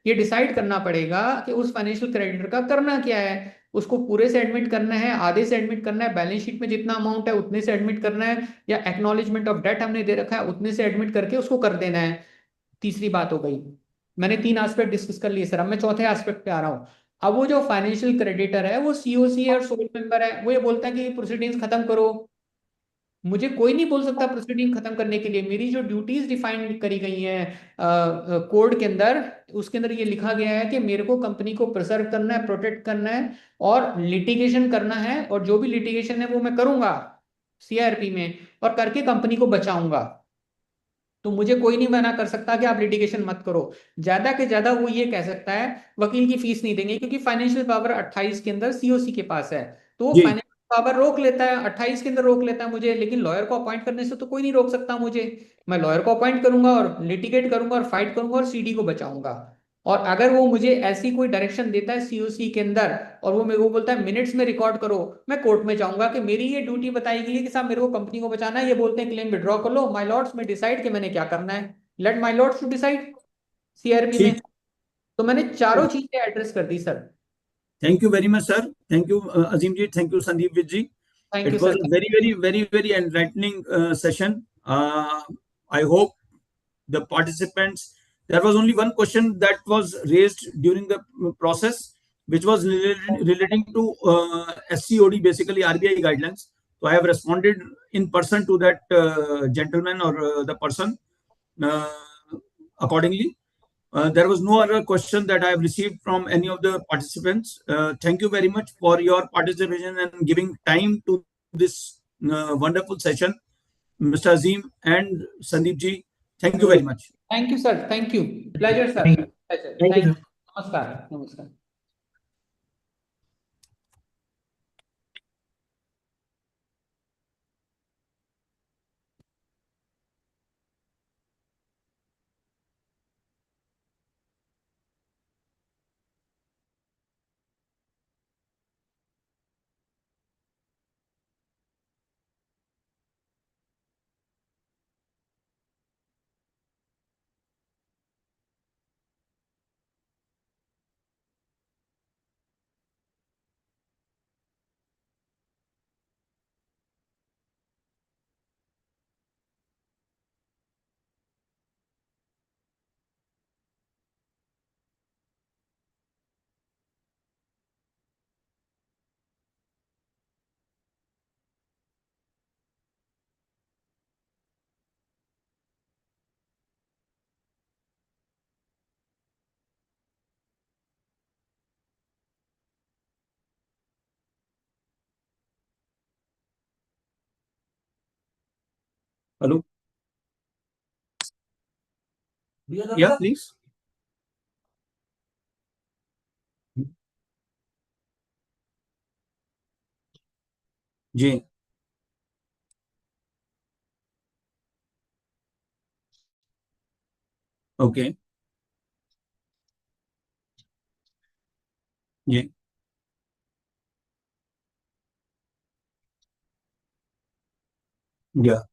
ये डिसाइड करना पड़ेगा कि उस फाइनेंशियल क्रेडिटर का करना क्या है। उसको पूरे से एडमिट करना है, आधे से एडमिट करना है, बैलेंस शीट में जितना अमाउंट है उतने से एडमिट करना है, या एक्नॉलेजमेंट ऑफ डेट हमने दे रखा है उतने से एडमिट करके उसको कर देना है। तीसरी बात हो गई। मैंने 3 एस्पेक्ट डिस्कस कर लिए सर, अब मैं चौथे एस्पेक्ट पे आ रहा हूँ। अब वो जो फाइनेंशियल क्रेडिटर है वो सीओसी है और सोल मेंबर है, वो ये बोलता है कि प्रोसीडिंग्स खत्म करो। मुझे कोई नहीं बोल सकता प्रोसीडिंग खत्म करने के लिए। मेरी जो ड्यूटीज डिफाइन करी गई हैं कोड के अंदर, उसके अंदर ये लिखा गया है कि मेरे को कंपनी को प्रिजर्व करना है, प्रोटेक्ट करना है और लिटिगेशन करना है, और जो भी लिटिगेशन है वो मैं करूंगा सीआरपी में, और करके कंपनी को बचाऊंगा। तो मुझे कोई नहीं मना कर सकता कि आप लिटिगेशन मत करो। ज्यादा के ज्यादा वो ये कह सकता है वकील की फीस नहीं देंगे, क्योंकि फाइनेंशियल पावर 28 के अंदर सीओसी के पास है, तो वो जी, फाइनेंशियल पावर रोक लेता है, 28 के अंदर रोक लेता है मुझे। लेकिन लॉयर को अपॉइंट करने से तो कोई नहीं रोक सकता मुझे। मैं लॉयर को अपॉइंट करूंगा और लिटिगेट करूंगा और फाइट करूंगा और सीडी को बचाऊंगा। और अगर वो मुझे ऐसी कोई डायरेक्शन देता है सीओसी के अंदर और वो मेरे को बोलता है मिनट्स में रिकॉर्ड करो, मैं कोर्ट में जाऊंगा कि मेरी ये ड्यूटी बताई गई है कि साहब मेरे को कंपनी को बचाना है, ये बोलते हैं क्लेम विड्रॉ कर लो, माय लॉर्ड्स में डिसाइड कि मैंने क्या करना है। Let my lords to decide CRP में। ठीक। तो मैंने चारों चीजें एड्रेस कर दी sir. Thank you very much, sir. Thank you, Azim ji. Thank you, Sandeep ji. Thank It you was sir. a very enlightening session. I hope the participants. There was only one question that was raised during the process, which was relating to SCOD, basically RBI guidelines. So I have responded in person to that gentleman or the person uh, accordingly. There was no other question that I have received from any of the participants. Thank you very much for your participation and giving time to this wonderful session, Mr. Azim and Sandeep ji. Thank you very much. Thank you sir, thank you, pleasure sir, pleasure, Thank you, thank sir. You, नमस्कार नमस्कार। Hello. Yeah, please. Ji, okay. Ji, Yeah.